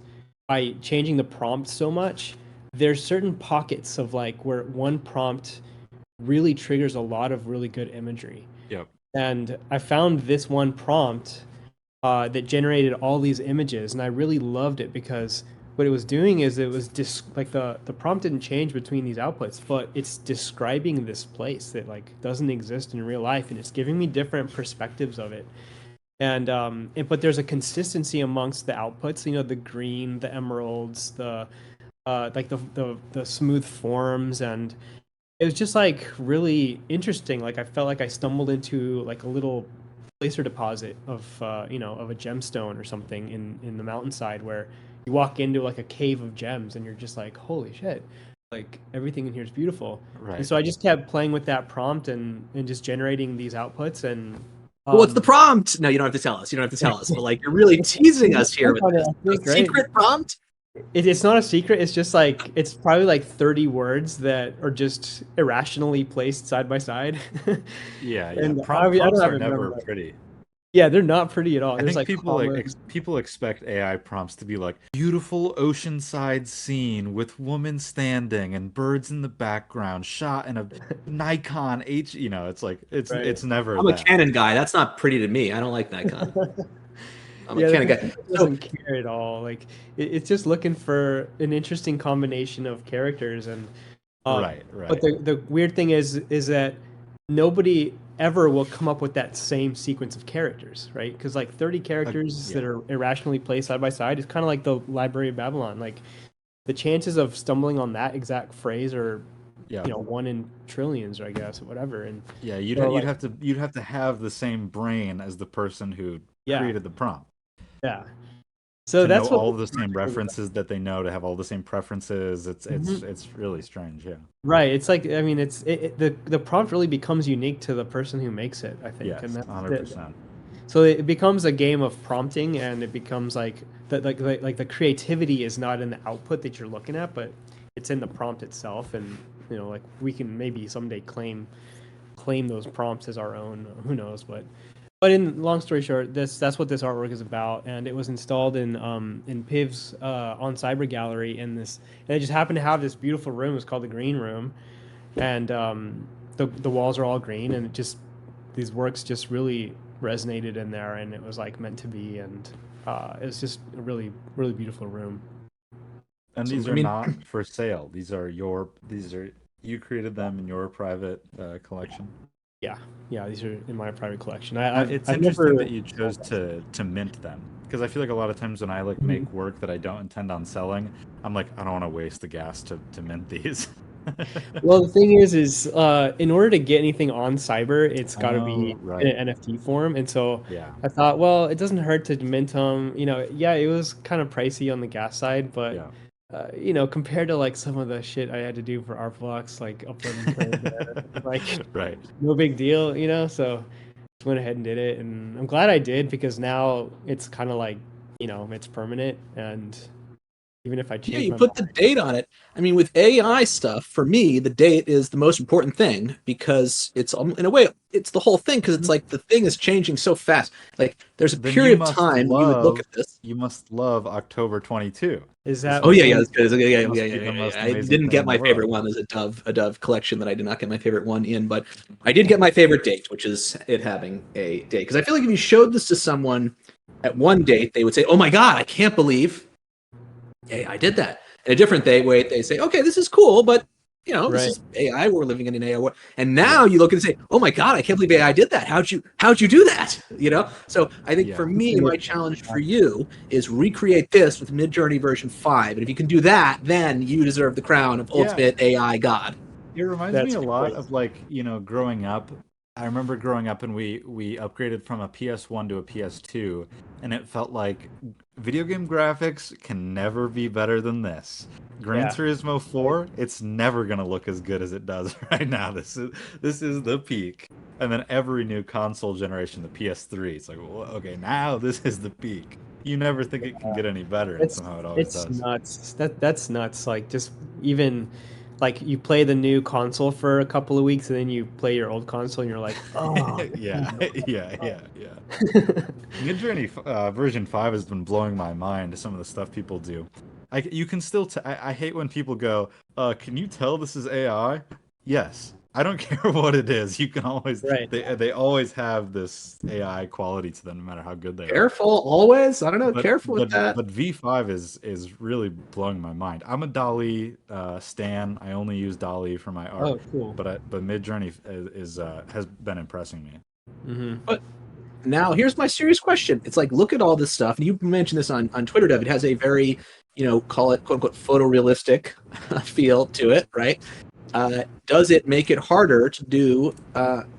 Speaker 2: by changing the prompt so much, there's certain pockets of like where one prompt really triggers a lot of really good imagery.
Speaker 3: Yep.
Speaker 2: And I found this one prompt that generated all these images, and I really loved it because what it was doing is it was just like the prompt didn't change between these outputs, but it's describing this place that like doesn't exist in real life, and it's giving me different perspectives of it. And but there's a consistency amongst the outputs, the green, the emeralds, the like the smooth forms, and it was just like really interesting. Like I felt like I stumbled into like a little placer deposit of of a gemstone or something in the mountainside, where you walk into like a cave of gems and you're just like, holy shit, like everything in here is beautiful.
Speaker 3: Right.
Speaker 2: And so I just kept playing with that prompt and just generating these outputs. And
Speaker 1: what's the prompt? No, you don't have to tell us. You don't have to tell us. But like, you're really teasing us here with this. A secret prompt?
Speaker 2: It's not a secret. It's just like, it's probably like 30 words that are just irrationally placed side by side.
Speaker 3: Yeah.
Speaker 2: And
Speaker 3: prompts are never pretty.
Speaker 2: Yeah, they're not pretty at all.
Speaker 3: I
Speaker 2: There's
Speaker 3: think
Speaker 2: like
Speaker 3: people expect AI prompts to be like beautiful oceanside scene with woman standing and birds in the background, shot in a Nikon H. It's like it's never.
Speaker 1: I'm a Canon guy. That's not pretty to me. I don't like Nikon. I'm a Canon guy.
Speaker 2: It doesn't care at all. Like it's just looking for an interesting combination of characters, and
Speaker 3: right.
Speaker 2: But the weird thing is that nobody ever will come up with that same sequence of characters, right? Because like 30 characters that are irrationally placed side by side is kind of like the Library of Babylon. Like the chances of stumbling on that exact phrase are, one in trillions, I guess, or whatever. And
Speaker 3: you'd have to have the same brain as the person who created the prompt.
Speaker 2: Yeah. So that's
Speaker 3: know all the same references that they know, to have all the same preferences. It's really strange, yeah.
Speaker 2: Right. It's like, I mean, the prompt really becomes unique to the person who makes it, I think.
Speaker 3: Yes,
Speaker 2: and that's
Speaker 3: 100%.
Speaker 2: So it becomes a game of prompting, and it becomes like the creativity is not in the output that you're looking at, but it's in the prompt itself. And like we can maybe someday claim those prompts as our own. Who knows? But in long story short, that's what this artwork is about, and it was installed in Piv's on Cyber Gallery and it just happened to have this beautiful room. It's called the Green Room, and the walls are all green, and these works just really resonated in there, and it was like meant to be, and it was just a really, really beautiful room.
Speaker 3: And these are not for sale. These are you created them in your private collection.
Speaker 2: Yeah, these are in my private collection.
Speaker 3: It's interesting that you chose to mint them, because I feel like a lot of times when I make work that I don't intend on selling, I'm like, I don't want to waste the gas to mint these.
Speaker 2: Well, the thing is in order to get anything on Cyber, it's got to be in an NFT form, and so I thought, well, it doesn't hurt to mint them. It was kind of pricey on the gas side, but compared to like some of the shit I had to do for Artblocks, like uploading code there, like no big deal, so just went ahead and did it, and I'm glad I did, because now it's kind of like, it's permanent, and even if I
Speaker 1: Yeah,
Speaker 2: change
Speaker 1: you
Speaker 2: my
Speaker 1: put the
Speaker 2: mind.
Speaker 1: date on it. I mean, with AI stuff, for me, the date is the most important thing because it's in a way it's the whole thing because it's like the thing is changing so fast. Like there's a
Speaker 3: Then you
Speaker 1: period of
Speaker 3: must
Speaker 1: time you would look
Speaker 3: love
Speaker 1: at this.
Speaker 3: October 22.
Speaker 2: Is
Speaker 3: This
Speaker 2: that
Speaker 1: Oh yeah, yeah,
Speaker 2: when?
Speaker 1: that's good. Yeah, yeah, yeah,
Speaker 3: must
Speaker 1: yeah,
Speaker 3: be the
Speaker 1: yeah,
Speaker 3: most
Speaker 1: yeah. I
Speaker 3: amazing
Speaker 1: didn't
Speaker 3: thing
Speaker 1: get
Speaker 3: in the
Speaker 1: my favorite
Speaker 3: world.
Speaker 1: one. There's a Dove collection that I did not get my favorite one in, but I did get my favorite date, which is it having a date. Because I feel like if you showed this to someone at one date, they would say, "Oh my god, I can't believe AI did that." And a different date, wait, they say, "Okay, this is cool, but this
Speaker 2: Right.
Speaker 1: is AI. We're living in an AI world." And now
Speaker 3: Yeah.
Speaker 1: you look and say, "Oh my god, I can't believe AI did that. How'd you do that?" So I think for
Speaker 3: Yeah.
Speaker 1: me, my challenge for you is recreate this with Midjourney version 5. And if you can do that, then you deserve the crown of
Speaker 3: Yeah.
Speaker 1: ultimate AI god.
Speaker 3: It reminds me
Speaker 2: That's
Speaker 3: a lot
Speaker 2: great.
Speaker 3: of growing up. I remember growing up and we upgraded from a PS1 to a PS2, and it felt like video game graphics can never be better than this. Gran
Speaker 2: Yeah.
Speaker 3: Turismo 4, it's never gonna look as good as it does right now. This is the peak. And then every new console generation, the PS3, it's like, well, okay, now this is the peak. You never think it can get any better, and
Speaker 2: It's
Speaker 3: somehow it always
Speaker 2: it's
Speaker 3: does.
Speaker 2: nuts. That's nuts. Like just even like you play the new console for a couple of weeks and then you play your old console and you're like, oh.
Speaker 3: Yeah, yeah. Midjourney version 5 has been blowing my mind. Some of the stuff people do, you can still. I hate when people go, "Can you tell this is AI?" Yes, I don't care what it is. You can always
Speaker 2: Right.
Speaker 3: they always have this AI quality to them, no matter how good they are.
Speaker 1: Careful, always. I don't know.
Speaker 3: But
Speaker 1: Careful with
Speaker 3: but
Speaker 1: that.
Speaker 3: but V5 is really blowing my mind. I'm a DALL-E stan. I only use DALL-E for my art,
Speaker 2: Oh, cool.
Speaker 3: but Midjourney has been impressing me.
Speaker 2: Mm-hmm.
Speaker 1: But now here's my serious question. It's like, look at all this stuff, and you mentioned this on Twitter, Dev. It has a very, call it quote unquote photorealistic feel to it, right? Does it make it harder to do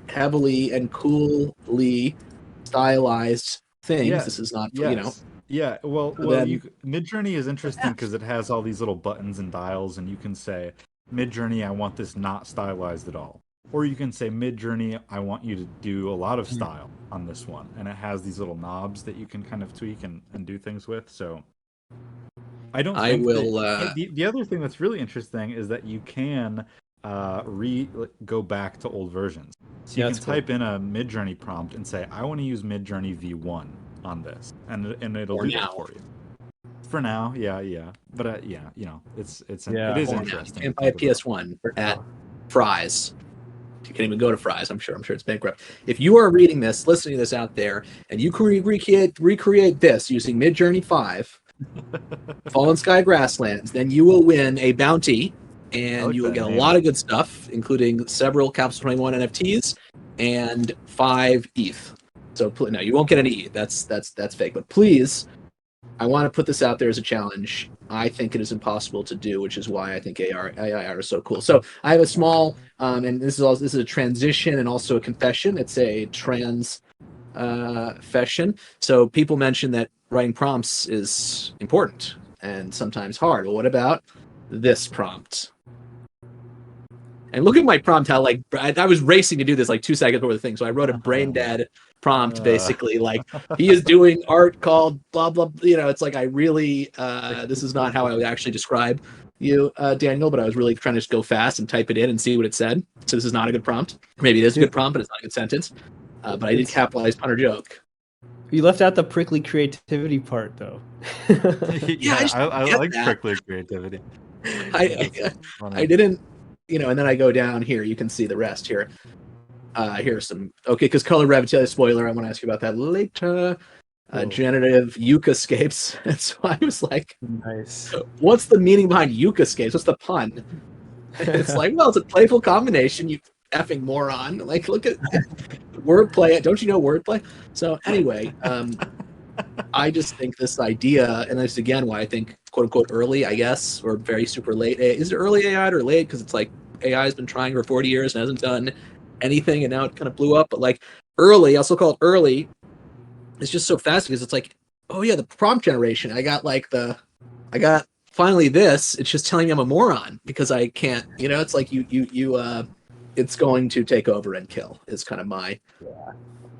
Speaker 1: heavily and coolly stylized things?
Speaker 3: Yeah.
Speaker 1: This is not,
Speaker 3: Yes. Yeah. Well,
Speaker 1: so then
Speaker 3: Midjourney is interesting
Speaker 1: yeah.
Speaker 3: because it has all these little buttons and dials, and you can say, Midjourney, I want this not stylized at all. Or you can say, Midjourney, I want you to do a lot of style on this one. And it has these little knobs that you can kind of tweak and do things with. So I don't
Speaker 1: I
Speaker 3: think
Speaker 1: will.
Speaker 3: that the other thing that's really interesting is that you can go back to old versions. So you
Speaker 2: Yeah,
Speaker 3: can
Speaker 2: that's cool.
Speaker 3: type in a Midjourney prompt and say, I want to use Midjourney V1 on this, and it'll
Speaker 1: For
Speaker 3: do
Speaker 1: now.
Speaker 3: that for you. For now, yeah, but yeah, it is
Speaker 2: Yeah,
Speaker 3: interesting.
Speaker 1: You can't
Speaker 3: to
Speaker 1: buy a
Speaker 3: think about.
Speaker 1: PS1 at Fry's. You can't even go to Fry's. I'm sure it's bankrupt. If you are reading this, listening to this out there, and you can recreate this using Midjourney 5, Fallen Sky Grasslands, then you will win a bounty, and
Speaker 3: like
Speaker 1: you will
Speaker 3: that
Speaker 1: get a
Speaker 3: name.
Speaker 1: lot of good stuff, including several Capsule 21 NFTs and 5 ETH. So no, you won't get any ETH. That's fake. But please, I want to put this out there as a challenge. I think it is impossible to do, which is why I think AI art is so cool. So I have a small, and this is a transition and also a confession. It's a fashion. So people mention that writing prompts is important and sometimes hard. Well, what about this prompt? And look at my prompt, how like I was racing to do this like 2 seconds before the thing. So I wrote a brain dead prompt, basically like he is doing art called blah blah. It's like I really this is not how I would actually describe you, Daniel, but I was really trying to just go fast and type it in and see what it said. So this is not a good prompt. Maybe it is a good prompt, but it's not a good sentence. But I did capitalize punter joke.
Speaker 2: You left out the prickly creativity part, though.
Speaker 3: Yeah, I like
Speaker 1: that.
Speaker 3: prickly creativity.
Speaker 1: I didn't, and then I go down here. You can see the rest here. Here's some, okay, because color revetile spoiler. I want to ask you about that later. Generative Yuka-scapes. And so I was like,
Speaker 2: Nice.
Speaker 1: what's the meaning behind Yuka-scapes? What's the pun? It's like, well, it's a playful combination, you effing moron. Like, look at wordplay. Don't you know wordplay? So anyway, I just think this idea, and this again why I think quote unquote early, I guess, or very super late. Is it early AI or late? Because it's like AI has been trying for 40 years and hasn't done anything, and now it kind of blew up. But like early, I also call it early. It's just so fast because it's like, oh yeah, the prompt generation. I got finally this. It's just telling me I'm a moron because I can't. It's like it's going to take over and kill. Is kind of my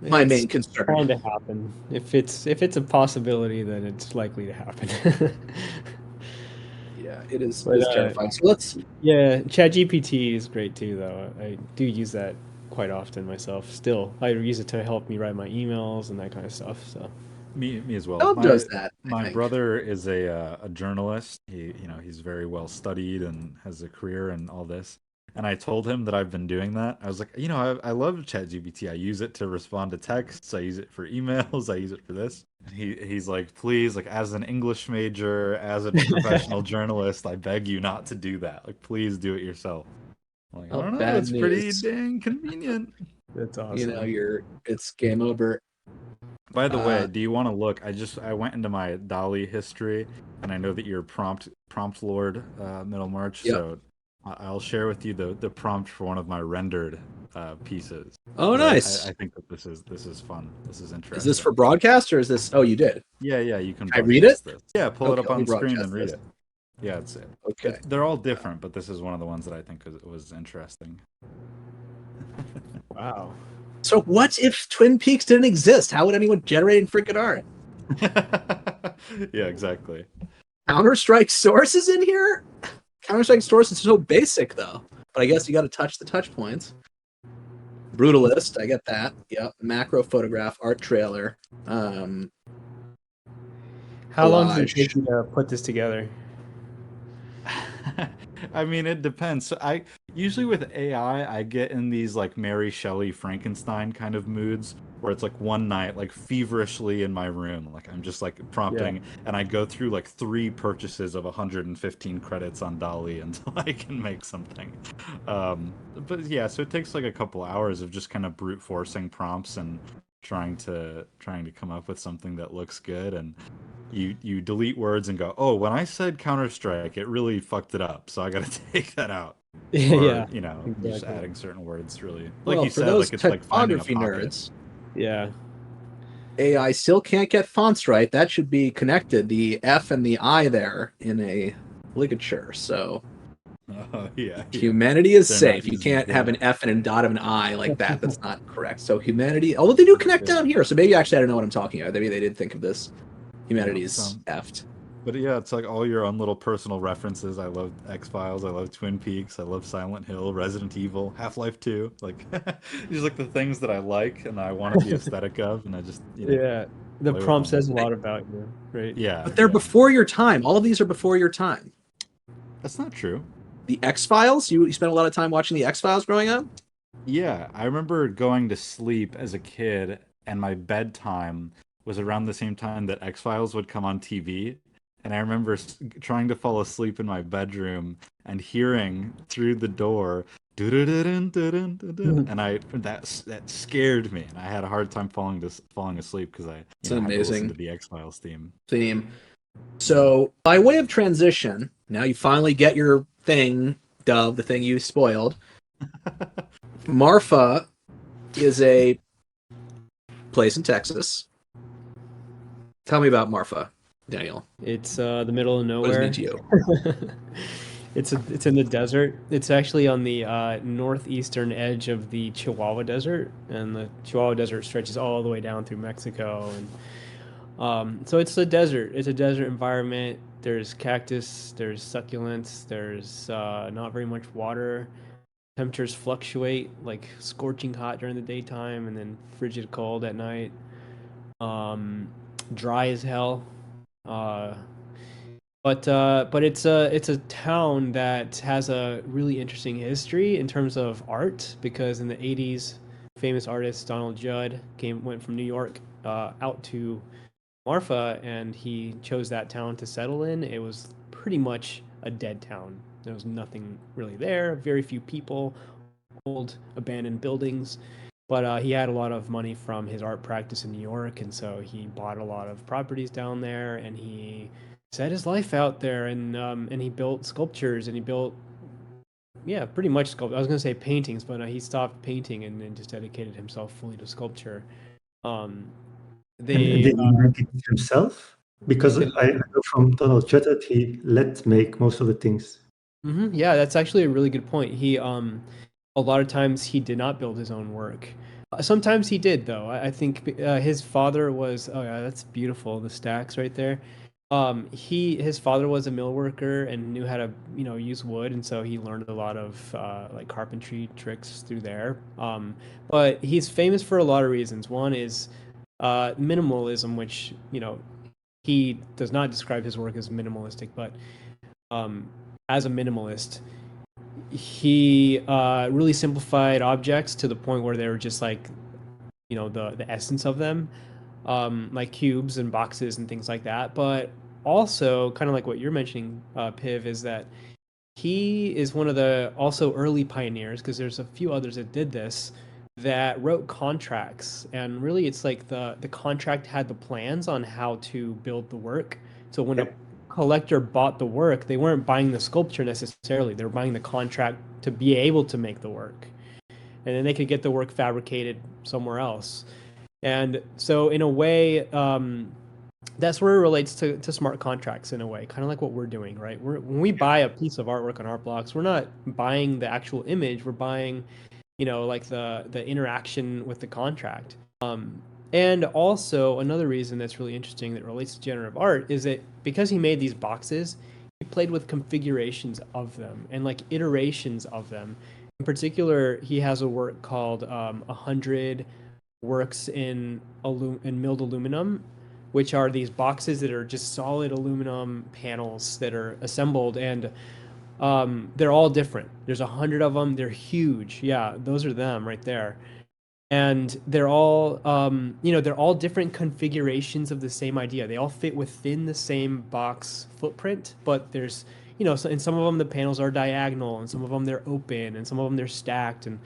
Speaker 1: main concern.
Speaker 2: Trying to happen. If it's a possibility, then it's likely to happen.
Speaker 1: Yeah, it is.
Speaker 2: But,
Speaker 1: It's terrifying. So let's.
Speaker 2: Yeah, ChatGPT is great too, though. I do use that quite often myself. Still, I use it to help me write my emails and that kind of stuff. So,
Speaker 3: Me as well.
Speaker 1: Dom does that, I
Speaker 3: My
Speaker 1: think.
Speaker 3: brother is a journalist. He's very well studied and has a career and all this. And I told him that I've been doing that. I was like, I love ChatGPT. I use it to respond to texts. I use it for emails. I use it for this. And he's like, please, like as an English major, as a professional journalist, I beg you not to do that. Like, please do it yourself. I'm like, I
Speaker 1: Oh,
Speaker 3: don't know.
Speaker 1: bad
Speaker 3: It's pretty
Speaker 1: news.
Speaker 3: dang convenient.
Speaker 2: that's awesome.
Speaker 1: You know, it's game over.
Speaker 3: By the way, do you want to look? I went into my DALL-E history, and I know that you're prompt lord, Middlemarch.
Speaker 1: Yep.
Speaker 3: So I'll share with you the prompt for one of my rendered pieces.
Speaker 1: Oh, nice.
Speaker 3: I think that this is fun. This is interesting.
Speaker 1: Is this for broadcast or is this? Oh, you did.
Speaker 3: Yeah, you can.
Speaker 1: I read it?
Speaker 3: This. Yeah, pull it
Speaker 1: Okay,
Speaker 3: up
Speaker 1: let me
Speaker 3: on screen
Speaker 1: broadcast
Speaker 3: and read
Speaker 1: this.
Speaker 3: it. Yeah, it's it.
Speaker 1: Okay.
Speaker 3: They're all different, but this is one of the ones that I think was interesting.
Speaker 2: Wow.
Speaker 1: So what if Twin Peaks didn't exist? How would anyone generate freaking art?
Speaker 3: Yeah, exactly.
Speaker 1: Counter-Strike Source is in here? Counter-Strike Source is so basic, though. But I guess you got to touch the touch points. Brutalist, I get that. Yep. Macro photograph, art trailer.
Speaker 2: How long does it
Speaker 1: Collage.
Speaker 2: take you to put this together?
Speaker 3: I mean, it depends. So I usually with AI, I get in these like Mary Shelley Frankenstein kind of moods where it's like one night, like feverishly in my room, like I'm just like prompting, and I go through like 3 purchases of 115 credits on DALL-E until I can make something. But yeah, so it takes like a couple hours of just kind of brute forcing prompts and trying to come up with something that looks good. And you delete words and go, oh, when I said Counter-Strike, it really fucked it up, so I gotta take that out. Or,
Speaker 2: Yeah,
Speaker 3: just
Speaker 2: exactly.
Speaker 3: adding certain words really. Like
Speaker 1: Well,
Speaker 3: you
Speaker 1: for
Speaker 3: said,
Speaker 1: those
Speaker 3: like it's like finding a
Speaker 1: typography
Speaker 3: pocket.
Speaker 1: nerds,
Speaker 2: Yeah.
Speaker 1: AI still can't get fonts right. That should be connected, the F and the I there in a ligature. So
Speaker 3: Yeah.
Speaker 1: humanity is
Speaker 3: They're
Speaker 1: safe.
Speaker 3: not
Speaker 1: You
Speaker 3: using
Speaker 1: can't
Speaker 3: the-
Speaker 1: have an F and a dot of an I like that. That's not correct. So humanity, although they do connect down here. So maybe actually I don't know what I'm talking about. Maybe they did think of this. Humanity's
Speaker 3: some-
Speaker 1: effed.
Speaker 3: But yeah, it's like all your own little personal references. I love X-Files, I love Twin Peaks, I love Silent Hill, Resident Evil, Half-Life 2. Like these are like the things that I like and I want the aesthetic of, and I just
Speaker 2: Yeah. The
Speaker 3: play with
Speaker 2: prompt
Speaker 3: them.
Speaker 2: says a lot about you, right?
Speaker 3: Yeah.
Speaker 1: But they're
Speaker 3: yeah.
Speaker 1: before your time. All of these are before your time.
Speaker 3: That's not true.
Speaker 1: The X-Files? You spent a lot of time watching the X-Files growing up?
Speaker 3: Yeah, I remember going to sleep as a kid, and my bedtime was around the same time that X-Files would come on TV. And I remember trying to fall asleep in my bedroom and hearing through the door, "Doo-doo-doo-doo-doo-doo-doo," and that scared me, and I had a hard time falling asleep because I
Speaker 1: It's
Speaker 3: had to listen
Speaker 1: amazing
Speaker 3: to the X-Files
Speaker 1: theme. So, by way of transition, now you finally get your thing, Dove, the thing you spoiled. Marfa is a place in Texas. Tell me about Marfa, Daniel.
Speaker 2: It's the middle of
Speaker 1: What does it
Speaker 2: nowhere.
Speaker 1: mean to you?
Speaker 2: It's in the desert. It's actually on the northeastern edge of the Chihuahua Desert, and the Chihuahua Desert stretches all the way down through Mexico. And so it's a desert. It's a desert environment. There's cactus. There's succulents. There's not very much water. Temperatures fluctuate, like scorching hot during the daytime, and then frigid cold at night. Dry as hell. But it's a town that has a really interesting history in terms of art, because in the 80s, famous artist Donald Judd went from New York out to Marfa, and he chose that town to settle in. It was pretty much a dead town. There was nothing really there, very few people, old abandoned buildings. But he had a lot of money from his art practice in New York, and so he bought a lot of properties down there, and he set his life out there, and he built sculptures, and he built, yeah, pretty much sculpt. I was gonna say paintings, but he stopped painting and just dedicated himself fully to sculpture.
Speaker 4: And
Speaker 2: They
Speaker 4: did he make it himself? Because
Speaker 2: Did
Speaker 4: I know from Donald Judd that he let make most of the things.
Speaker 2: Yeah, that's actually a really good point. He a lot of times he did not build his own work. Sometimes he did, though. I think his father was. Oh yeah, that's beautiful. The stacks right there. His father was a mill worker and knew how to, use wood, and so he learned a lot of like carpentry tricks through there. But he's famous for a lot of reasons. One is minimalism, which, he does not describe his work as minimalistic, but um, as a minimalist, he really simplified objects to the point where they were just like, the essence of them, like cubes and boxes and things like that. But also, kind of like what you're mentioning, Piv, is that he is one of the also early pioneers, because there's a few others that did this, that wrote contracts. And really, it's like the contract had the plans on how to build the work. So when a collector bought the work, they weren't buying the sculpture necessarily, they were buying the contract to be able to make the work, and then they could get the work fabricated somewhere else. And so, in a way, that's where it relates to smart contracts in a way, kind of like what we're doing, right? When we buy a piece of artwork on Art Blocks, we're not buying the actual image, we're buying, like the interaction with the contract. And also, another reason that's really interesting that relates to generative art is that because he made these boxes, he played with configurations of them and like iterations of them. In particular, he has a work called 100 Works in Milled Aluminum, which are these boxes that are just solid aluminum panels that are assembled, and they're all different. There's 100 of them. They're huge. Yeah, those are them right there. And they're all they're all different configurations of the same idea. They all fit within the same box footprint, but there's, in some of them the panels are diagonal, and some of them they're open, and some of them they're stacked. And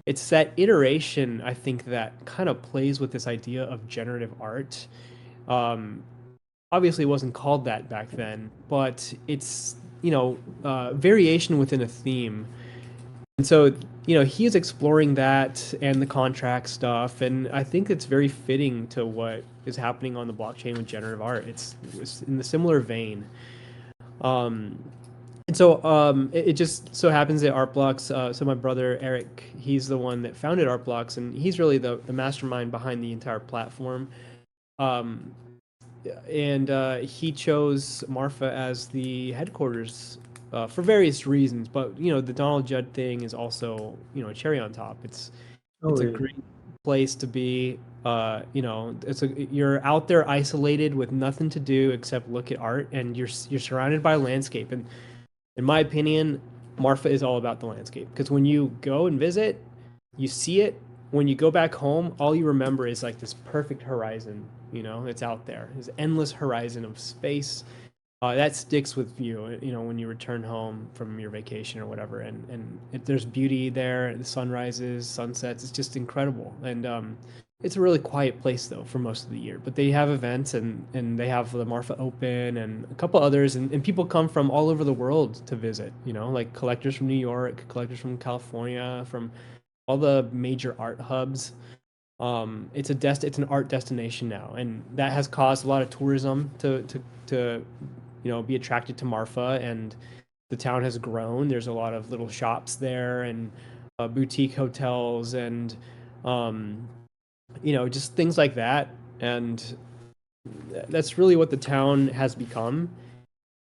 Speaker 2: it's that iteration, I think, that kind of plays with this idea of generative art. um, Obviously it wasn't called that back then, but it's, variation within a theme. And so, he is exploring that and the contract stuff, and I think it's very fitting to what is happening on the blockchain with generative art. It's in the similar vein. Um, and so it just so happens that Art Blocks, so my brother Eric, he's the one that founded Art Blocks, and he's really the mastermind behind the entire platform. Um, and he chose Marfa as the headquarters for various reasons. But the Donald Judd thing is also, a cherry on top. It's
Speaker 4: Oh,
Speaker 2: a
Speaker 4: really?
Speaker 2: great place to be. You're out there isolated with nothing to do except look at art, and you're surrounded by landscape. And in my opinion, Marfa is all about the landscape, because when you go and visit, you see it. When you go back home, all you remember is like this perfect horizon, it's out there. This endless horizon of space. That sticks with you, when you return home from your vacation or whatever. And there's beauty there, the sunrises, sunsets. It's just incredible. And it's a really quiet place though for most of the year. But they have events, and they have the Marfa Open and a couple others, and people come from all over the world to visit. Like collectors from New York, collectors from California, from all the major art hubs. It's an art destination now, and that has caused a lot of tourism to be attracted to Marfa, and the town has grown. There's a lot of little shops there, and boutique hotels, and um, just things like that. And that's really what the town has become.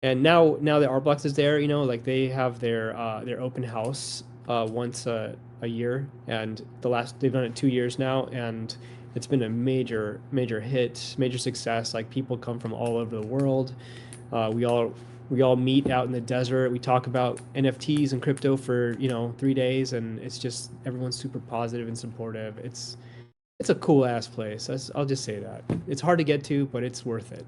Speaker 2: And now that Art Blocks is there, like they have their open house once a year, and they've done it 2 years now, and it's been a major hit, major success. Like people come from all over the world. We all meet out in the desert. We talk about NFTs and crypto for 3 days, and it's just everyone's super positive and supportive. It's a cool ass place. I'll just say that. It's hard to get to, but it's worth it.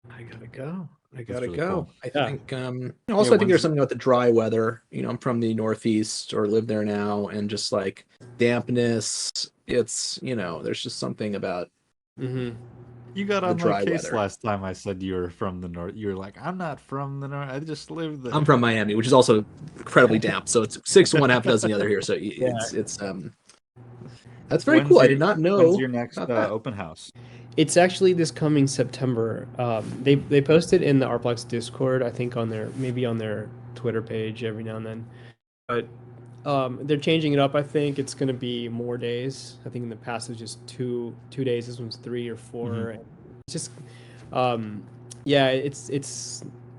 Speaker 1: I gotta go. I
Speaker 3: That's
Speaker 1: gotta
Speaker 3: really
Speaker 1: go.
Speaker 3: cool.
Speaker 1: I
Speaker 2: Yeah.
Speaker 1: think also I think there's
Speaker 3: when's-
Speaker 1: something about the dry weather. I'm from the Northeast or live there now, and just like dampness, it's there's just something about
Speaker 2: Mm-hmm.
Speaker 3: You got
Speaker 1: the
Speaker 3: on my
Speaker 1: dry
Speaker 3: case
Speaker 1: weather.
Speaker 3: last time I said you were from the north. You were like, I'm not from the north. I just live there.
Speaker 1: I'm from Miami, which is also incredibly damp. So it's 6 to 1, half a dozen the other here. So it's that's very
Speaker 3: When's
Speaker 1: cool. I
Speaker 3: your-
Speaker 1: did not know
Speaker 3: When's your next
Speaker 1: about that.
Speaker 3: open house?
Speaker 2: It's actually this coming September. They posted in the Artblocks Discord, I think on their Twitter page every now and then. But they're changing it up. I think it's going to be more days. I think in the past it was just two days. This one's 3 or 4.
Speaker 3: Mhm.
Speaker 2: And it's just Yeah,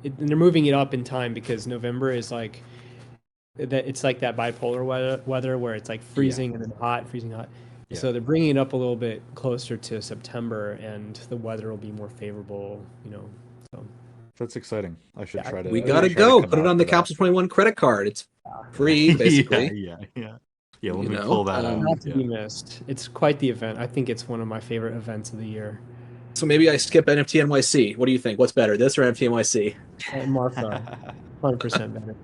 Speaker 2: they're moving it up in time because November is like that. It's like that bipolar weather where it's like freezing and then hot, freezing hot.
Speaker 3: Yeah.
Speaker 2: So they're bringing it up a little bit closer to September, and the weather will be more favorable. So
Speaker 3: That's exciting. I should try to.
Speaker 1: We
Speaker 3: I
Speaker 1: gotta
Speaker 3: should try to
Speaker 1: go.
Speaker 3: come
Speaker 1: Put it
Speaker 3: out
Speaker 1: on
Speaker 3: for
Speaker 1: the
Speaker 3: that.
Speaker 1: Capsule 21 credit card. It's free, basically.
Speaker 3: Yeah. Let
Speaker 1: You
Speaker 3: me
Speaker 1: know,
Speaker 3: pull that out.
Speaker 2: not to
Speaker 3: Yeah.
Speaker 2: be missed. It's quite the event. I think it's one of my favorite events of the year.
Speaker 1: So maybe I skip NFT NYC. What do you think? What's better, this or NFT NYC?
Speaker 2: Marfa, 100% better.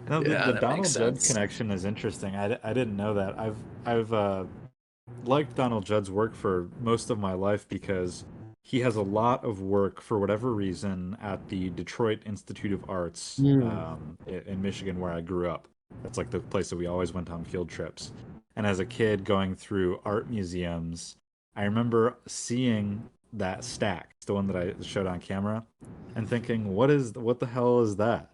Speaker 3: No,
Speaker 1: Yeah,
Speaker 3: the
Speaker 1: that
Speaker 3: Donald
Speaker 1: makes
Speaker 3: Judd
Speaker 1: sense.
Speaker 3: connection is interesting. I didn't know that. I've liked Donald Judd's work for most of my life because he has a lot of work for whatever reason at the Detroit Institute of Arts in Michigan, where I grew up. That's like the place that we always went on field trips. And as a kid going through art museums, I remember seeing that stack, the one that I showed on camera, and thinking, what the hell is that?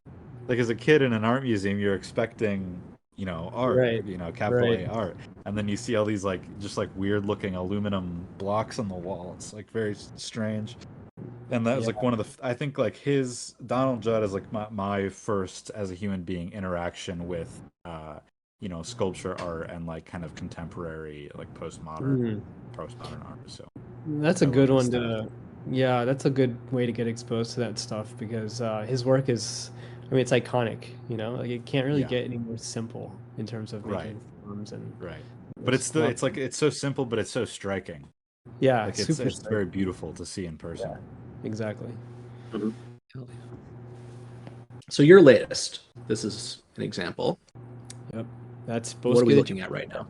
Speaker 3: Like as a kid in an art museum, you're expecting, art,
Speaker 2: Right,
Speaker 3: capital
Speaker 2: right.
Speaker 3: A art, and then you see all these like just like weird looking aluminum blocks on the wall. It's like very strange. And that was
Speaker 2: Yeah.
Speaker 3: like one of the I think like his Donald Judd is like my first as a human being interaction with sculpture art and like kind of contemporary like postmodern art. So
Speaker 2: That's a
Speaker 3: I love
Speaker 2: good
Speaker 3: his
Speaker 2: one
Speaker 3: stuff.
Speaker 2: to, yeah, that's a good way to get exposed to that stuff because his work is, I mean, it's iconic, like it can't really
Speaker 3: Yeah.
Speaker 2: get any more simple in terms of
Speaker 3: Right.
Speaker 2: making forms and
Speaker 3: Right. But it's like it's so simple but it's so striking.
Speaker 2: yeah,
Speaker 3: Like
Speaker 2: super
Speaker 3: it's very
Speaker 2: striking.
Speaker 3: beautiful to see in person.
Speaker 2: Yeah, exactly.
Speaker 1: So your latest. This is an example.
Speaker 2: Yep, that's
Speaker 1: What are we
Speaker 2: Bosque de
Speaker 1: looking at right now?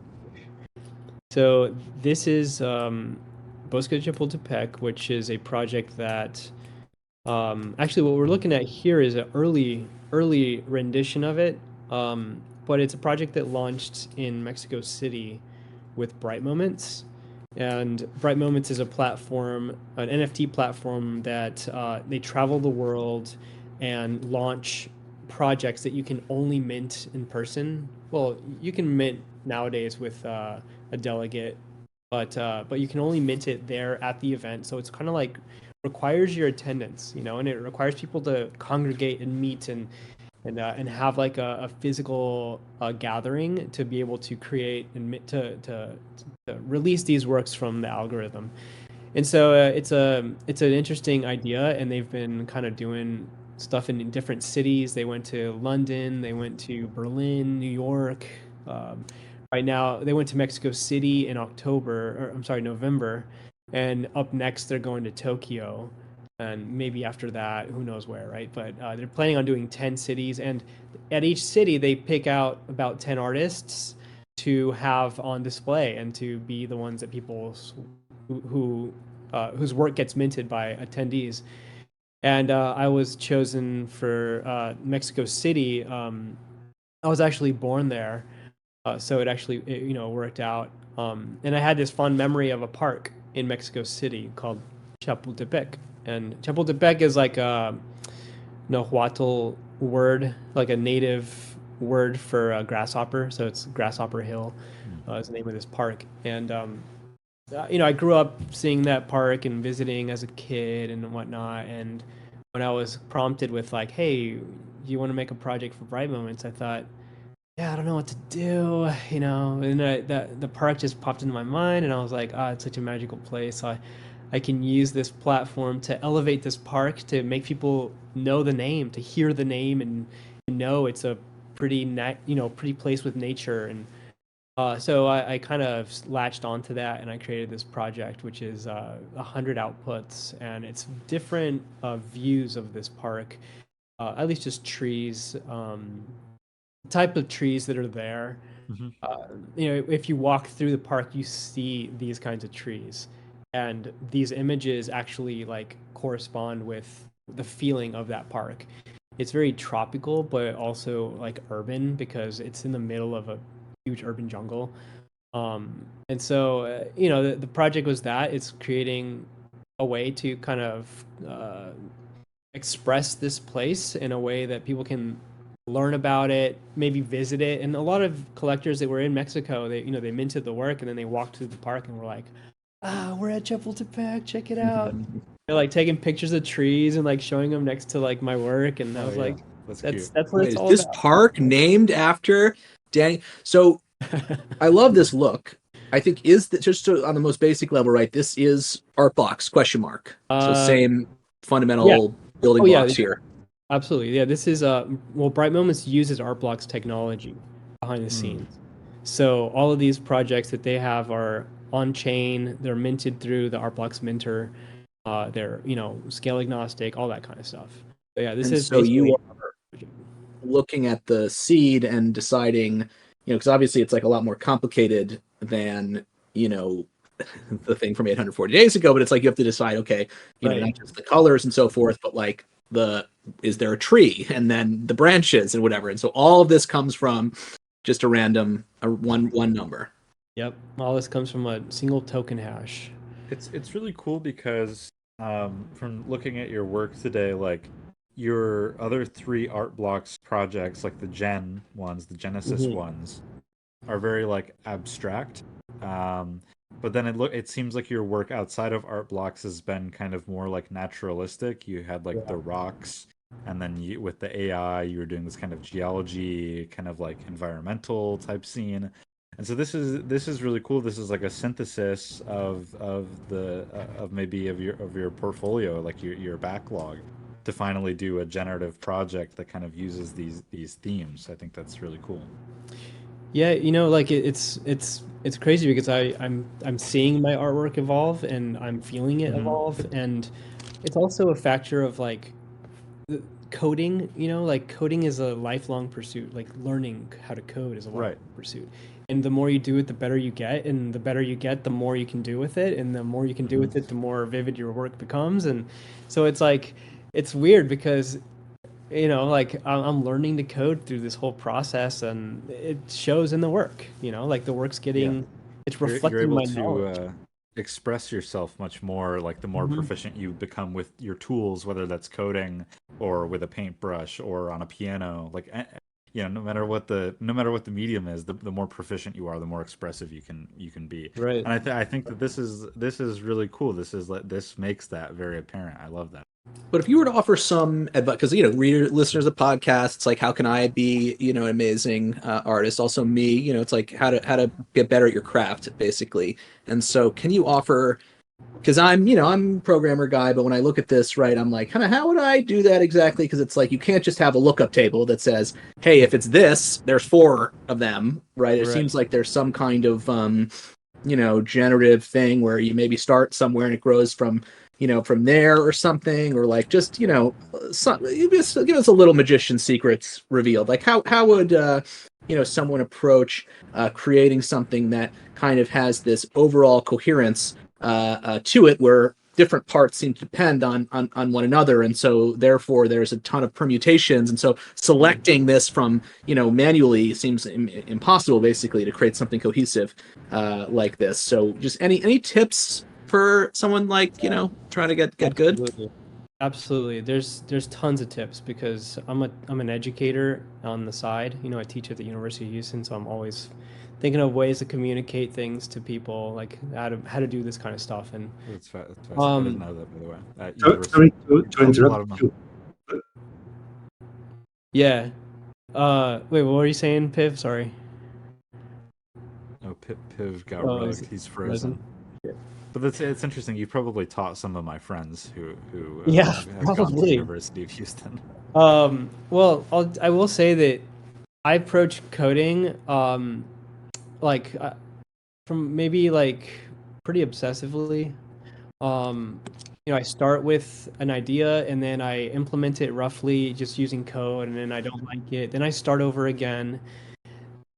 Speaker 2: So this is Bosque de Chapultepec, which is a project that actually what we're looking at here is an early rendition of it, but it's a project that launched in Mexico City with Bright Moments. And Bright Moments is a platform, an NFT platform that they travel the world and launch projects that you can only mint in person. Well, you can mint nowadays with a delegate, but you can only mint it there at the event. So it's kind of like requires your attendance, and it requires people to congregate and meet and have like a physical gathering to be able to create and to release these works from the algorithm. And so it's an interesting idea, and they've been kind of doing stuff in different cities. They went to London, they went to Berlin, New York. Right now, they went to Mexico City in November, and up next they're going to Tokyo, and maybe after that, who knows where, right? But they're planning on doing 10 cities, and at each city they pick out about 10 artists to have on display and to be the ones that people whose work gets minted by attendees. And I was chosen for Mexico City. I was actually born there, so it worked out. And I had this fond memory of a park in Mexico City called Chapultepec, and Chapultepec is like a Nahuatl word, like a native word for grasshopper. So it's Grasshopper Hill is the name of this park. And I grew up seeing that park and visiting as a kid and whatnot. And when I was prompted with like, "Hey, do you want to make a project for Bright Moments?" I thought, "Yeah, I don't know what to do," And the park just popped into my mind, and I was like, "Ah, it's such a magical place. I can use this platform to elevate this park, to make people know the name, to hear the name, and know it's a pretty place with nature." And so I kind of latched onto that, and I created this project, which is 100 outputs, and it's different views of this park, at least just trees, type of trees that are there.
Speaker 3: Mhm.
Speaker 2: If you walk through the park, you see these kinds of trees, and these images actually like correspond with the feeling of that park. It's very tropical, but also like urban because it's in the middle of a huge urban jungle. And so, the project was that it's creating a way to kind of express this place in a way that people can learn about it, maybe visit it. And a lot of collectors that were in Mexico, they minted the work and then they walked through the park and were like, "Ah, we're at Chapultepec, check it out." They're like taking pictures of trees and like showing them next to like my work, and I was like,
Speaker 3: That's
Speaker 2: that's
Speaker 3: cute.
Speaker 2: that's what
Speaker 1: Wait,
Speaker 2: it's
Speaker 1: is
Speaker 2: all
Speaker 1: this
Speaker 2: about.
Speaker 1: park named after Danny? So I love this look. I think on the most basic level, right? This is art blocks question mark. So
Speaker 2: Uh,
Speaker 1: same
Speaker 2: yeah.
Speaker 1: fundamental building
Speaker 2: Oh yeah,
Speaker 1: blocks here.
Speaker 2: absolutely. Yeah, this is well, Bright Moments uses art blocks technology behind the scenes. So all of these projects that they have are on chain. They're minted through the art blocks minter. They're scale agnostic, all that kind of stuff. But yeah, this
Speaker 1: And
Speaker 2: is
Speaker 1: so you
Speaker 2: basically.
Speaker 1: are looking at the seed and deciding, because obviously it's like a lot more complicated than, the thing from 840 days ago, but it's like you have to decide, okay,
Speaker 2: Right.
Speaker 1: not just the colors and so forth, but like is there a tree and then the branches and whatever. And so all of this comes from just a random one number.
Speaker 2: Yep. All this comes from a single token hash.
Speaker 3: It's really cool because from looking at your work today, like your other three art blocks projects, like the Genesis
Speaker 2: Mhm.
Speaker 3: ones, are very like abstract. But then it seems like your work outside of art blocks has been kind of more like naturalistic. You had like the
Speaker 2: Yeah.
Speaker 3: rocks, and then with the AI, you were doing this kind of geology, kind of like environmental type scene. And so this is really cool. This is like a synthesis of maybe of your portfolio, like your backlog, to finally do a generative project that kind of uses these themes. I think that's really cool.
Speaker 2: Yeah, like it's crazy because I'm seeing my artwork evolve and I'm feeling it
Speaker 3: Hmm.
Speaker 2: evolve, and it's also a factor of like coding. Like coding is a lifelong pursuit. Like learning how to code is a lifelong
Speaker 3: Right.
Speaker 2: pursuit, and the more you do it, the better you get, and the better you get, the more you can do with it, and the more you can do
Speaker 3: Hmm.
Speaker 2: with it, the more vivid your work becomes, and so it's like it's weird because like I'm learning to code through this whole process, and it shows in the work. Like the work's
Speaker 3: Yeah.
Speaker 2: it's
Speaker 3: You're
Speaker 2: reflecting
Speaker 3: able
Speaker 2: my
Speaker 3: to
Speaker 2: knowledge.
Speaker 3: express yourself much more, like the more
Speaker 2: Mhm.
Speaker 3: proficient you become with your tools, whether that's coding or with a paintbrush or on a piano. Like no matter what the medium is, the more proficient you are, the more expressive you can be.
Speaker 2: Right.
Speaker 3: And I think that this is really cool. This makes that very apparent. I love that.
Speaker 1: But if you were to offer some advice, because reader listeners of podcasts, like how can I be, an amazing artist? Also, me, it's like how to get better at your craft, basically. And so, can you offer? Because I'm a programmer guy, but when I look at this, right, I'm like, kind of how would I do that exactly? Because it's like you can't just have a lookup table that says, hey, if it's this, there's four of them, right? It
Speaker 2: Right.
Speaker 1: seems like there's some kind of generative thing where you maybe start somewhere and it grows from there or something, or like just give us a little magician secrets revealed. Like how would someone approach creating something that kind of has this overall coherence to it, where different parts seem to depend on one another, and so therefore there's a ton of permutations, and so selecting this from manually seems impossible, basically, to create something cohesive like this. So just any tips for someone like trying to get good?
Speaker 2: Absolutely. Absolutely. There's tons of tips because I'm an educator on the side. I teach at the University of Houston, so I'm always thinking of ways to communicate things to people, like how to do this kind of stuff. And
Speaker 3: That's fascinating. I didn't
Speaker 2: um
Speaker 3: know that, by the way. At
Speaker 4: Sorry
Speaker 3: university,
Speaker 4: to
Speaker 3: a lot of
Speaker 4: interrupt
Speaker 3: them.
Speaker 4: you.
Speaker 2: yeah. Wait, what were you saying, Piv? Sorry.
Speaker 3: Oh, Piv got
Speaker 2: Oh, is
Speaker 3: rugged.
Speaker 2: it
Speaker 3: He's
Speaker 2: frozen?
Speaker 3: frozen. But it's interesting. You probably taught some of my friends who
Speaker 2: Yeah,
Speaker 3: have gone to the
Speaker 2: probably.
Speaker 3: University of Houston.
Speaker 2: Well, I will say that I approach coding like from maybe like pretty obsessively. Um, I start with an idea and then I implement it roughly just using code, and then I don't like it. Then I start over again.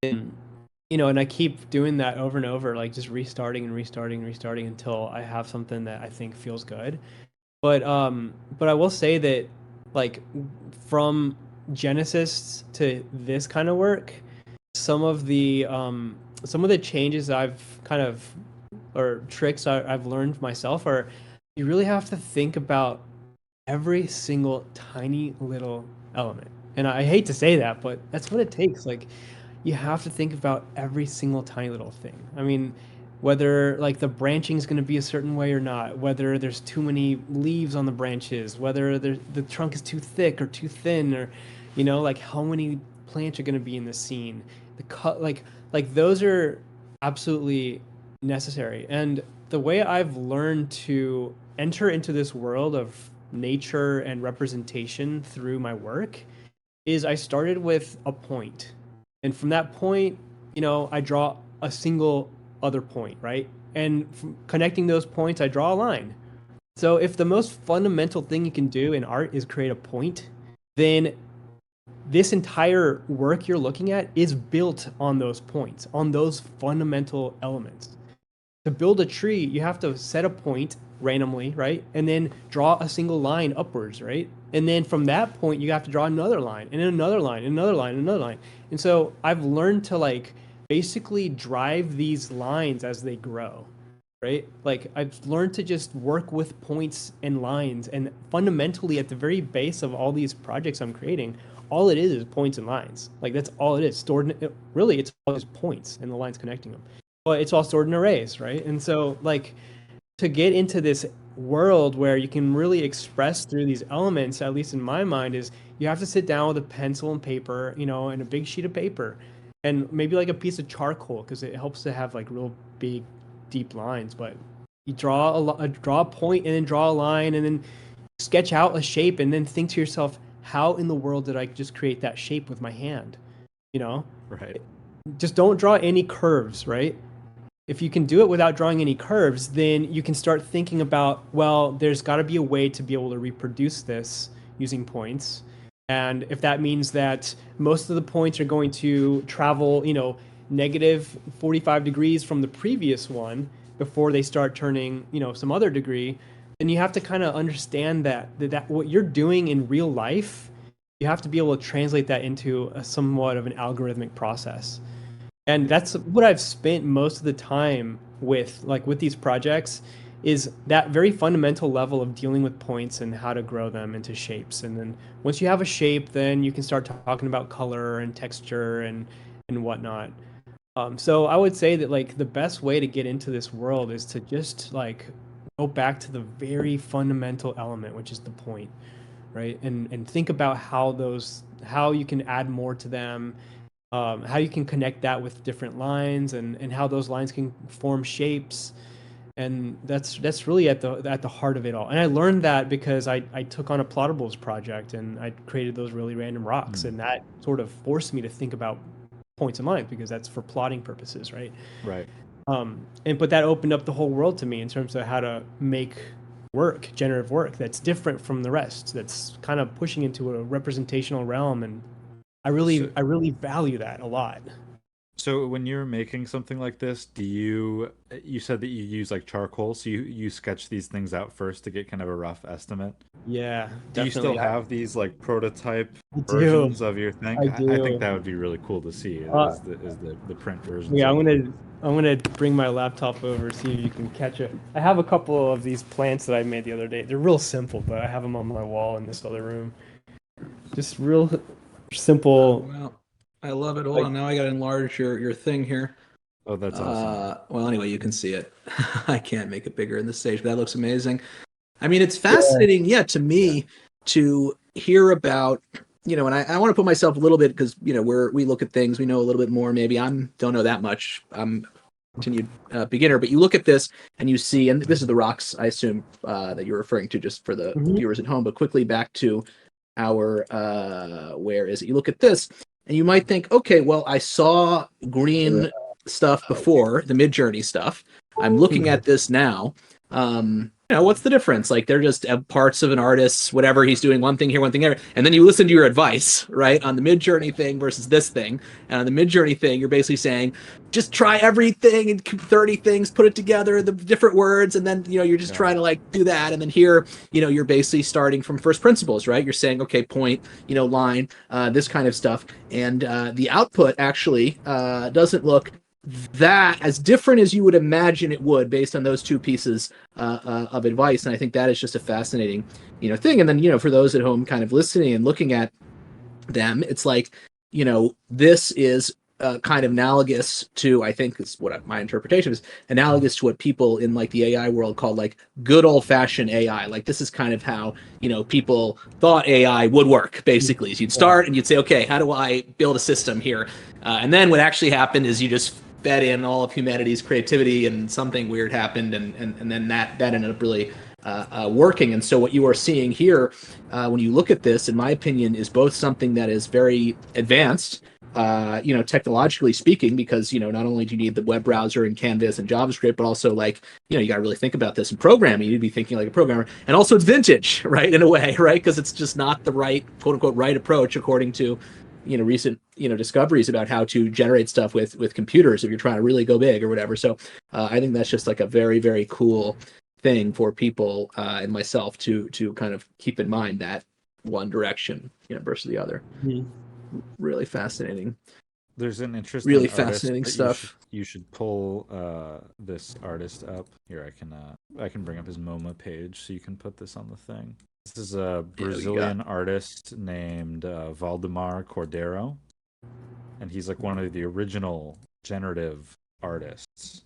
Speaker 2: And, and I keep doing that over and over, like just restarting and restarting and restarting until I have something that I think feels good. But I will say that like from Genesis to this kind of work, some of the changes I've kind of or tricks I've learned myself are you really have to think about every single tiny little element. And I hate to say that, but that's what it takes. Like you have to think about every single tiny little thing. I mean, whether like the branching is going to be a certain way or not, whether there's too many leaves on the branches, whether the trunk is too thick or too thin, or like how many plants are going to be in the scene. The cut, like those are absolutely necessary. And the way I've learned to enter into this world of nature and representation through my work is I started with a point. And from that point, I draw a single other point, right? And from connecting those points, I draw a line. So if the most fundamental thing you can do in art is create a point, then this entire work you're looking at is built on those points, on those fundamental elements. To build a tree, you have to set a point randomly, right? And then draw a single line upwards, right? And then from that point, you have to draw another line, and then another line, and another line, and another line. And so I've learned to basically drive these lines as they grow, right? Like I've learned to just work with points and lines, and fundamentally at the very base of all these projects I'm creating, all it is points and lines. Like that's all it is. Stored in, really, it's all just points and the lines connecting them. But it's all stored in arrays, right? And so to get into this world where you can really express through these elements, at least in my mind, is you have to sit down with a pencil and paper, and a big sheet of paper, and maybe like a piece of charcoal, because it helps to have like real big, deep lines. But you draw a point, and then draw a line, and then sketch out a shape, and then think to yourself, how in the world did I just create that shape with my hand?
Speaker 3: Right.
Speaker 2: Just don't draw any curves, right? If you can do it without drawing any curves, then you can start thinking about, well, there's got to be a way to be able to reproduce this using points. And if that means that most of the points are going to travel, negative 45 degrees from the previous one before they start turning, some other degree, then you have to kind of understand that what you're doing in real life, you have to be able to translate that into a somewhat of an algorithmic process. And that's what I've spent most of the time with these projects, is that very fundamental level of dealing with points and how to grow them into shapes. And then once you have a shape, then you can start talking about color and texture and whatnot. So I would say that the best way to get into this world is to just go back to the very fundamental element, which is the point, right? And think about how you can add more to them. How you can connect that with different lines, and how those lines can form shapes. And that's really at the heart of it all. And I learned that because I took on a Plottables project, and I created those really random rocks, and that sort of forced me to think about points and lines, because that's for plotting purposes, right?
Speaker 3: Right.
Speaker 2: But that opened up the whole world to me in terms of how to make generative work that's different from the rest, that's kind of pushing into a representational realm. And I really value that a lot.
Speaker 3: So when you're making something like this, you said that you use charcoal, so you sketch these things out first to get kind of a rough estimate?
Speaker 2: Yeah,
Speaker 3: Do you still have these prototype
Speaker 2: I
Speaker 3: versions of your thing?
Speaker 2: I do.
Speaker 3: I think that would be really cool to see, is the print versions.
Speaker 2: Yeah, I'm gonna bring my laptop over, see if you can catch it. I have a couple of these plants that I made the other day. They're real simple, but I have them on my wall in this other room. Just real simple.
Speaker 1: Well, I love it. Hold on, now I gotta enlarge your thing here.
Speaker 3: Oh, that's awesome.
Speaker 1: Well, anyway, you can see it. I can't make it bigger in this stage, but that looks amazing. I mean, it's fascinating, to me, to hear about, and I want to put myself a little bit, because, we look at things, we know a little bit more, maybe don't know that much. I'm continued beginner, but you look at this and you see, and this is the rocks, I assume, that you're referring to, just for the viewers at home, but quickly back to our, where is it? You look at this, and you might think, okay, well, I saw green stuff before, the Midjourney stuff. I'm looking at this now. What's the difference? They're just parts of an artist, whatever, he's doing one thing here, one thing there. And then you listen to your advice, right, on the Midjourney thing versus this thing. And on the Midjourney thing, you're basically saying, just try everything and 30 things, put it together, the different words, and then, you're just trying to do that. And then here, you're basically starting from first principles, right? You're saying, okay, point, line, this kind of stuff. And the output actually doesn't look that as different as you would imagine it would, based on those two pieces of advice. And I think that is just a fascinating thing. And then for those at home kind of listening and looking at them, it's this is kind of analogous to, I think is what my interpretation is, analogous to what people in like the AI world call like good old fashioned AI. Like this is kind of how, people thought AI would work basically. So you'd start and you'd say, okay, how do I build a system here? And then what actually happened is you just fed in all of humanity's creativity and something weird happened. And then that ended up really working. And so what you are seeing here, when you look at this, in my opinion, is both something that is very advanced, technologically speaking, because, not only do you need the web browser and Canvas and JavaScript, but also like, you got to really think about this in programming. You'd be thinking like a programmer. And also it's vintage, right? In a way, right? Because it's just not the right, quote unquote, right approach according to, recent, discoveries about how to generate stuff with computers if you're trying to really go big or whatever. So I think that's just like a very, very cool thing for people and myself to kind of keep in mind, that one direction, versus the other.
Speaker 2: Mm-hmm.
Speaker 1: Really fascinating.
Speaker 3: There's an interesting,
Speaker 1: really fascinating stuff.
Speaker 3: You should pull this artist up here. I can bring up his MoMA page so you can put this on the thing. This is a Brazilian artist named Valdemar Cordeiro, and he's like one of the original generative artists.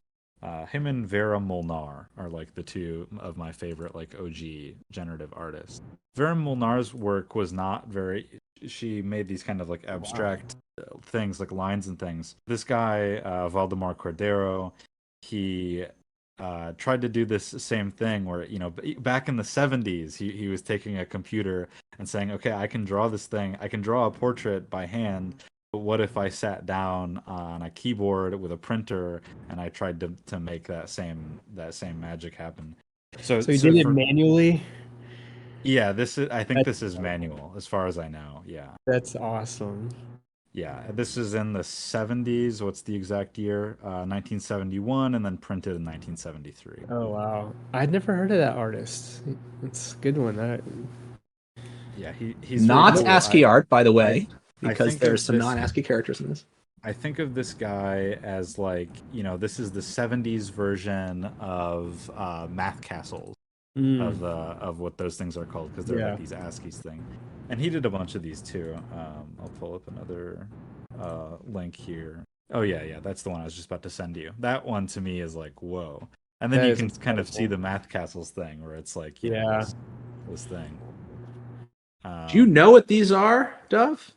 Speaker 3: Him and Vera Molnar are like the two of my favorite like OG generative artists. Vera Molnar's work was not very. She made these kind of like abstract things, like lines and things. This guy, Valdemar Cordeiro, he tried to do this same thing where, back in the 70s, he was taking a computer and saying, okay, I can draw this thing. I can draw a portrait by hand. But what if I sat down on a keyboard with a printer and I tried to make that same magic happen? So
Speaker 2: you did it manually?
Speaker 3: Yeah, I think this is manual, as far as I know. Yeah.
Speaker 2: That's awesome.
Speaker 3: Yeah, this is in the 70s. What's the exact year? 1971, and then printed in 1973.
Speaker 2: Oh, wow. I'd never heard of that artist. It's a good one.
Speaker 3: Yeah, he's
Speaker 1: not
Speaker 3: cool.
Speaker 1: ASCII art, by the way, because there's some non-ASCII characters in this.
Speaker 3: I think of this guy as like, this is the 70s version of Math Castles. Of what those things are called, because they're like these ASCII things, and he did a bunch of these too. I'll pull up another link here. Oh yeah, that's the one I was just about to send you. That one to me is like whoa, and then you can kind of see the Math Castles thing where it's like this thing.
Speaker 1: Do you know what these are, Dove?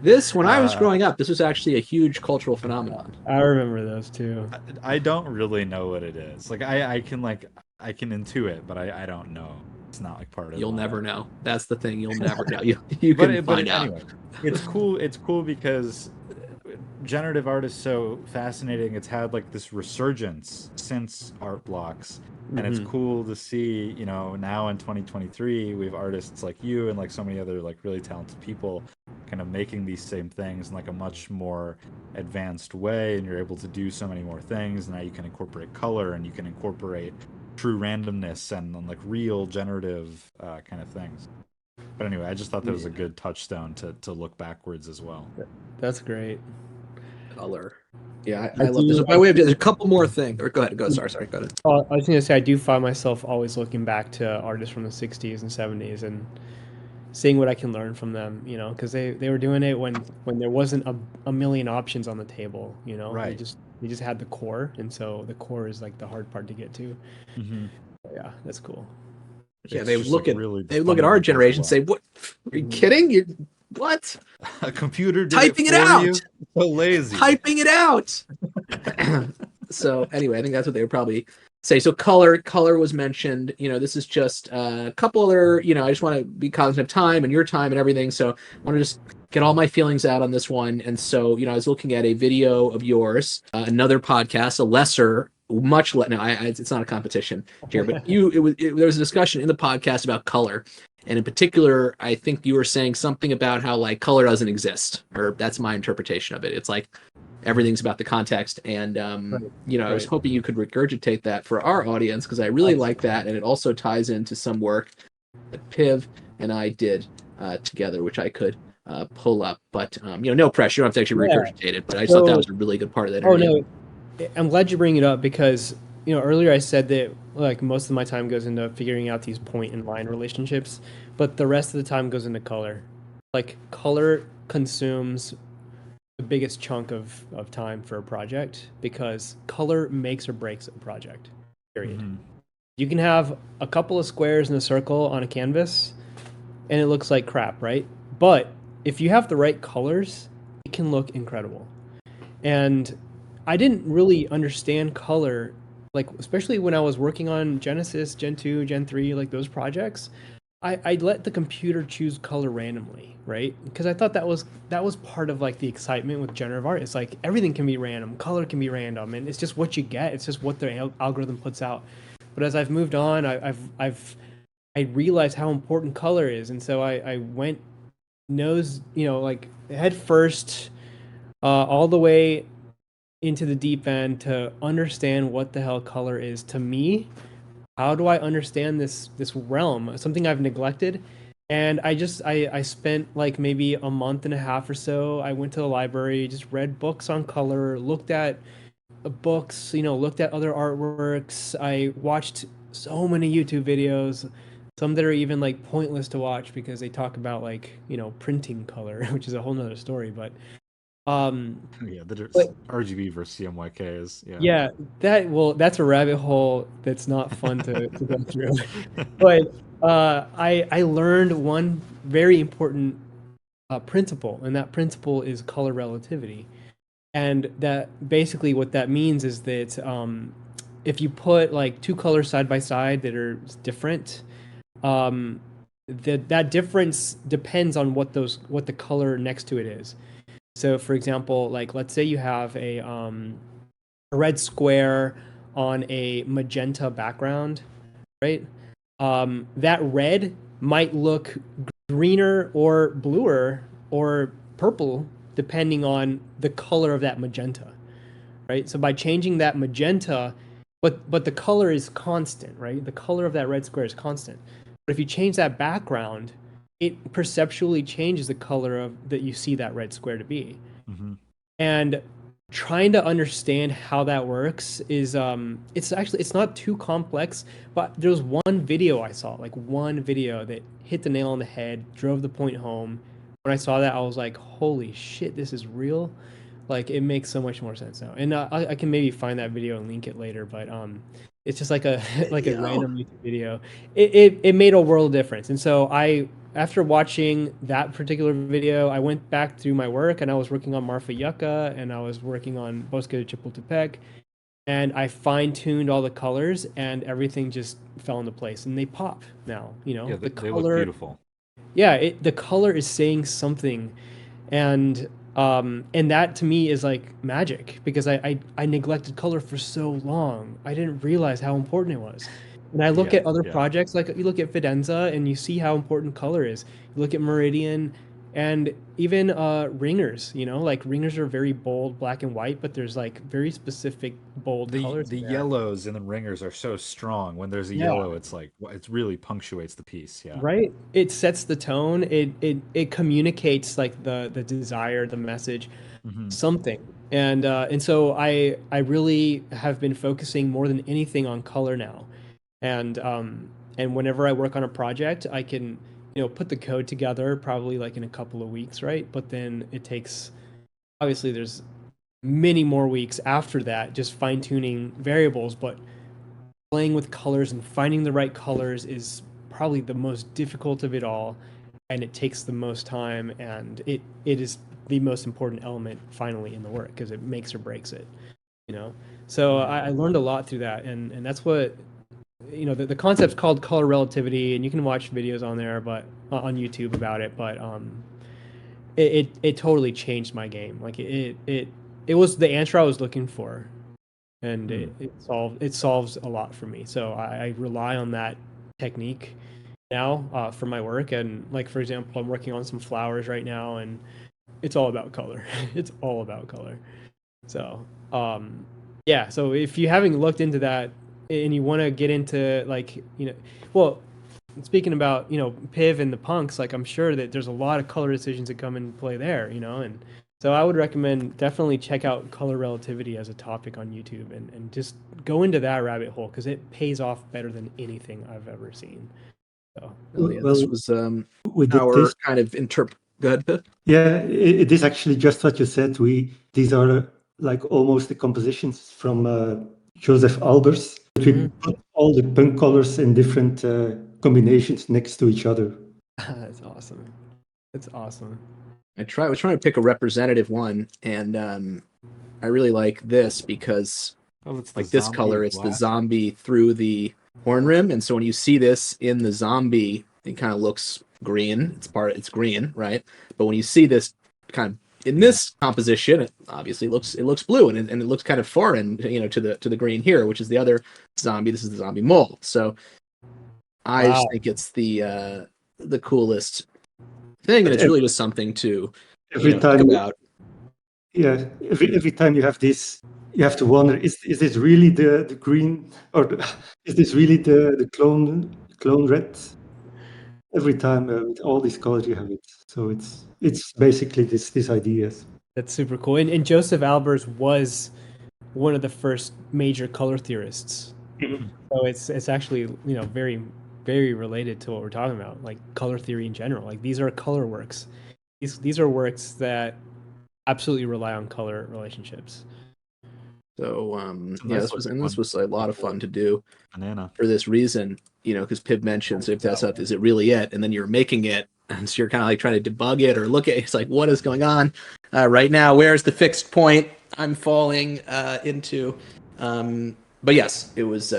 Speaker 1: This, when I was growing up, this was actually a huge cultural phenomenon.
Speaker 2: I remember those too.
Speaker 3: I don't really know what it is. Like I can intuit, but I don't know. It's not like part of.
Speaker 1: You'll never know. That's the thing. You'll never know. You can find out.
Speaker 3: Anyway, it's cool. It's cool because generative art is so fascinating. It's had like this resurgence since art blocks. And it's cool to see, now in 2023, we have artists like you and like so many other like really talented people kind of making these same things in like a much more advanced way. And you're able to do so many more things. Now you can incorporate color and you can incorporate true randomness and like real generative kind of things. But anyway, I just thought that was a good touchstone to look backwards as well.
Speaker 2: That's great.
Speaker 1: Color. Yeah, I love this. By the way, there's a couple more things. Or go ahead. Sorry. Go ahead.
Speaker 2: I was going to say, I do find myself always looking back to artists from the 60s and 70s and seeing what I can learn from them, because they were doing it when there wasn't a million options on the table,
Speaker 3: Right.
Speaker 2: They just had the core, and so the core is like the hard part to get to.
Speaker 3: Mm-hmm.
Speaker 2: Yeah, that's cool.
Speaker 1: Yeah, they look at our generation and say, "What? Are you kidding? What?
Speaker 3: A computer
Speaker 1: typing it out?
Speaker 3: You? So lazy.
Speaker 1: Typing it out." So anyway, I think that's what they would probably say. So color was mentioned. This is just a couple other. I just want to be cognizant of time and your time and everything. So I want to just get all my feelings out on this one. And so I was looking at a video of yours, another podcast, a lesser. Much less. No, it's not a competition here, but there was a discussion in the podcast about color, and in particular, I think you were saying something about how like color doesn't exist, or that's my interpretation of it. It's like everything's about the context, and I was hoping you could regurgitate that for our audience because I really like that, and it also ties into some work that Piv and I did together, which I could pull up, but no pressure. You don't have to actually regurgitate it, but I just thought that was a really good part of that interview.
Speaker 2: Oh no. I'm glad you bring it up because, earlier I said that like most of my time goes into figuring out these point and line relationships, but the rest of the time goes into color. Like color consumes the biggest chunk of time for a project, because color makes or breaks a project, period.
Speaker 3: Mhm.
Speaker 2: You can have a couple of squares in a circle on a canvas and it looks like crap, right? But if you have the right colors, it can look incredible. And I didn't really understand color, like especially when I was working on Genesis, Gen 2, Gen 3, like those projects. I let the computer choose color randomly, right? Because I thought that was part of like the excitement with generative art. It's like everything can be random, color can be random, and it's just what you get. It's just what the algorithm puts out. But as I've moved on, I realized how important color is, and so I went nose, like head first, all the way into the deep end to understand what the hell color is to me. How do I understand this realm? Something I've neglected. And I spent like maybe a month and a half or so. I went to the library, just read books on color, looked at books, looked at other artworks. I watched so many YouTube videos, some that are even like pointless to watch because they talk about like, printing color, which is a whole nother story. But
Speaker 3: Yeah,
Speaker 2: but
Speaker 3: RGB versus CMYK is
Speaker 2: yeah, that's a rabbit hole that's not fun to go through. But I learned one very important principle, and that principle is color relativity. And that basically what that means is that if you put like two colors side by side that are different, um, that difference depends on what the color next to it is. So, for example, like let's say you have a red square on a magenta background, right? That red might look greener or bluer or purple depending on the color of that magenta, right? So by changing that magenta, but the color is constant, right? The color of that red square is constant. But if you change that background, it perceptually changes the color of that you see that red square to be.
Speaker 3: Mm-hmm.
Speaker 2: And trying to understand how that works is it's not too complex, but there's one video I saw, like one video that hit the nail on the head, drove the point home. When I saw that, I was like, holy shit, this is real. Like it makes so much more sense now. And I can maybe find that video and link it later, but it's just like a like a random YouTube video. It made a world of difference. And so after watching that particular video, I went back through my work and I was working on Marfa-Yucca and I was working on Bosque de Chapultepec, and I fine-tuned all the colors and everything just fell into place and they pop now,
Speaker 3: Yeah,
Speaker 2: the
Speaker 3: they look
Speaker 2: color.
Speaker 3: beautiful.
Speaker 2: Yeah, the color is saying something, and that to me is like magic because I neglected color for so long. I didn't realize how important it was. And I look
Speaker 3: Yeah,
Speaker 2: at other
Speaker 3: yeah.
Speaker 2: projects, like you look at Fidenza and you see how important color is. You look at Meridian and even ringers, like ringers are very bold black and white, but there's like very specific bold colors
Speaker 3: The
Speaker 2: in there.
Speaker 3: yellows in the ringers are so strong. When there's a
Speaker 2: Yeah.
Speaker 3: yellow, it's like it really punctuates the piece. Yeah.
Speaker 2: Right. It sets the tone. It communicates like the desire, the message,
Speaker 3: Hmm.
Speaker 2: something. And so I really have been focusing more than anything on color now. And whenever I work on a project, I can, put the code together probably like in a couple of weeks, right? But then it takes, obviously there's many more weeks after that just fine-tuning variables, but playing with colors and finding the right colors is probably the most difficult of it all, and it takes the most time, and it is the most important element finally in the work because it makes or breaks it, so I learned a lot through that, and that's what, the concept's called color relativity, and you can watch videos on there, but on YouTube about it, but it totally changed my game. Like it was the answer I was looking for, and it solves a lot for me. So I rely on that technique now for my work. And like for example, I'm working on some flowers right now, and it's all about color. It's all about color. So yeah. So if you haven't looked into that and you want to get into like well, speaking about Piv and the punks, like I'm sure that there's a lot of color decisions that come into play there, and so I would recommend definitely check out color relativity as a topic on YouTube and just go into that rabbit hole because it pays off better than anything I've ever seen. So
Speaker 1: Oh, yeah,
Speaker 4: Well,
Speaker 1: this was
Speaker 4: we did
Speaker 1: our
Speaker 4: this.
Speaker 1: kind of Go ahead, Pip.
Speaker 4: Yeah, it is actually just what you said. These are like almost the compositions from Joseph Albers. We put all the punk colors in different combinations next to each other.
Speaker 2: That's awesome. That's awesome.
Speaker 1: I was trying to pick a representative one, and I really like this because like this color, it's the zombie through the horn rim, and so when you see this in the zombie, it kind of looks green. It's green, right? But when you see this kind of in this composition, it obviously looks blue, and it looks kind of foreign, to the green here, which is the other zombie. This is the zombie mole. So I just think it's the coolest thing, and it's really just something to think about.
Speaker 4: Yeah, every time you have this, you have to wonder: is this really the green, or is this really the clone red? Every time with all these colors you have it, so it's basically this idea.
Speaker 2: That's super cool. And Joseph Albers was one of the first major color theorists. So it's actually very very related to what we're talking about, like color theory in general. Like these are color works. These are works that absolutely rely on color relationships.
Speaker 1: So this was a lot of fun to do for this reason, because Pib mentions if that's not, is it really it? And then you're making it, and so you're kind of like trying to debug it or look at it. It's like, what is going on right now? Where's the fixed point I'm falling into? But yes, it was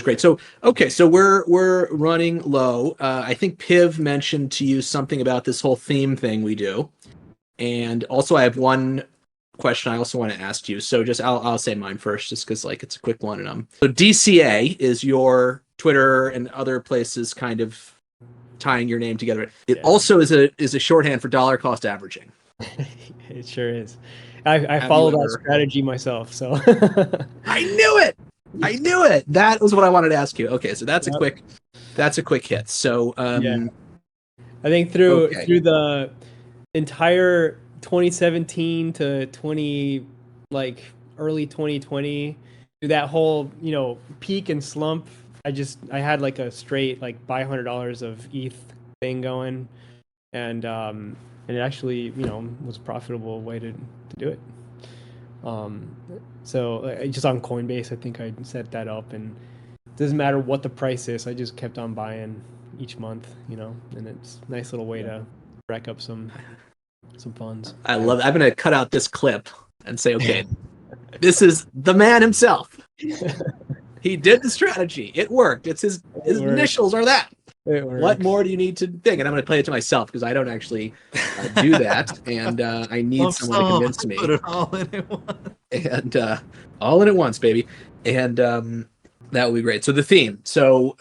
Speaker 1: great. So okay, so we're running low. I think Piv mentioned to you something about this whole theme thing we do, and also I have one question I also want to ask you. So just I'll say mine first, just because like it's a quick one. And so DCA is your Twitter and other places kind of tying your name together. It also is a shorthand for dollar cost averaging.
Speaker 2: It sure is. I follow that strategy myself. So
Speaker 1: I knew it. That was what I wanted to ask you. Okay, so that's a quick hit. So
Speaker 2: I think through the entire 2017 to early 2020, through that whole peak and slump, I had like a straight like buy $100 of ETH thing going, and it actually was a profitable way to do it. So just on Coinbase, I think I set that up, and it doesn't matter what the price is. I just kept on buying each month, and it's a nice little way to rack up some funds.
Speaker 1: I love it. I'm going to cut out this clip and say, okay, this is the man himself. He did the strategy. It worked. It's his initials are that. What more do you need to think? And I'm going to play it to myself because I don't actually do that, and I need someone to convince me.
Speaker 3: Put it all in at once.
Speaker 1: And all in at once, baby. And that would be great. So the theme. So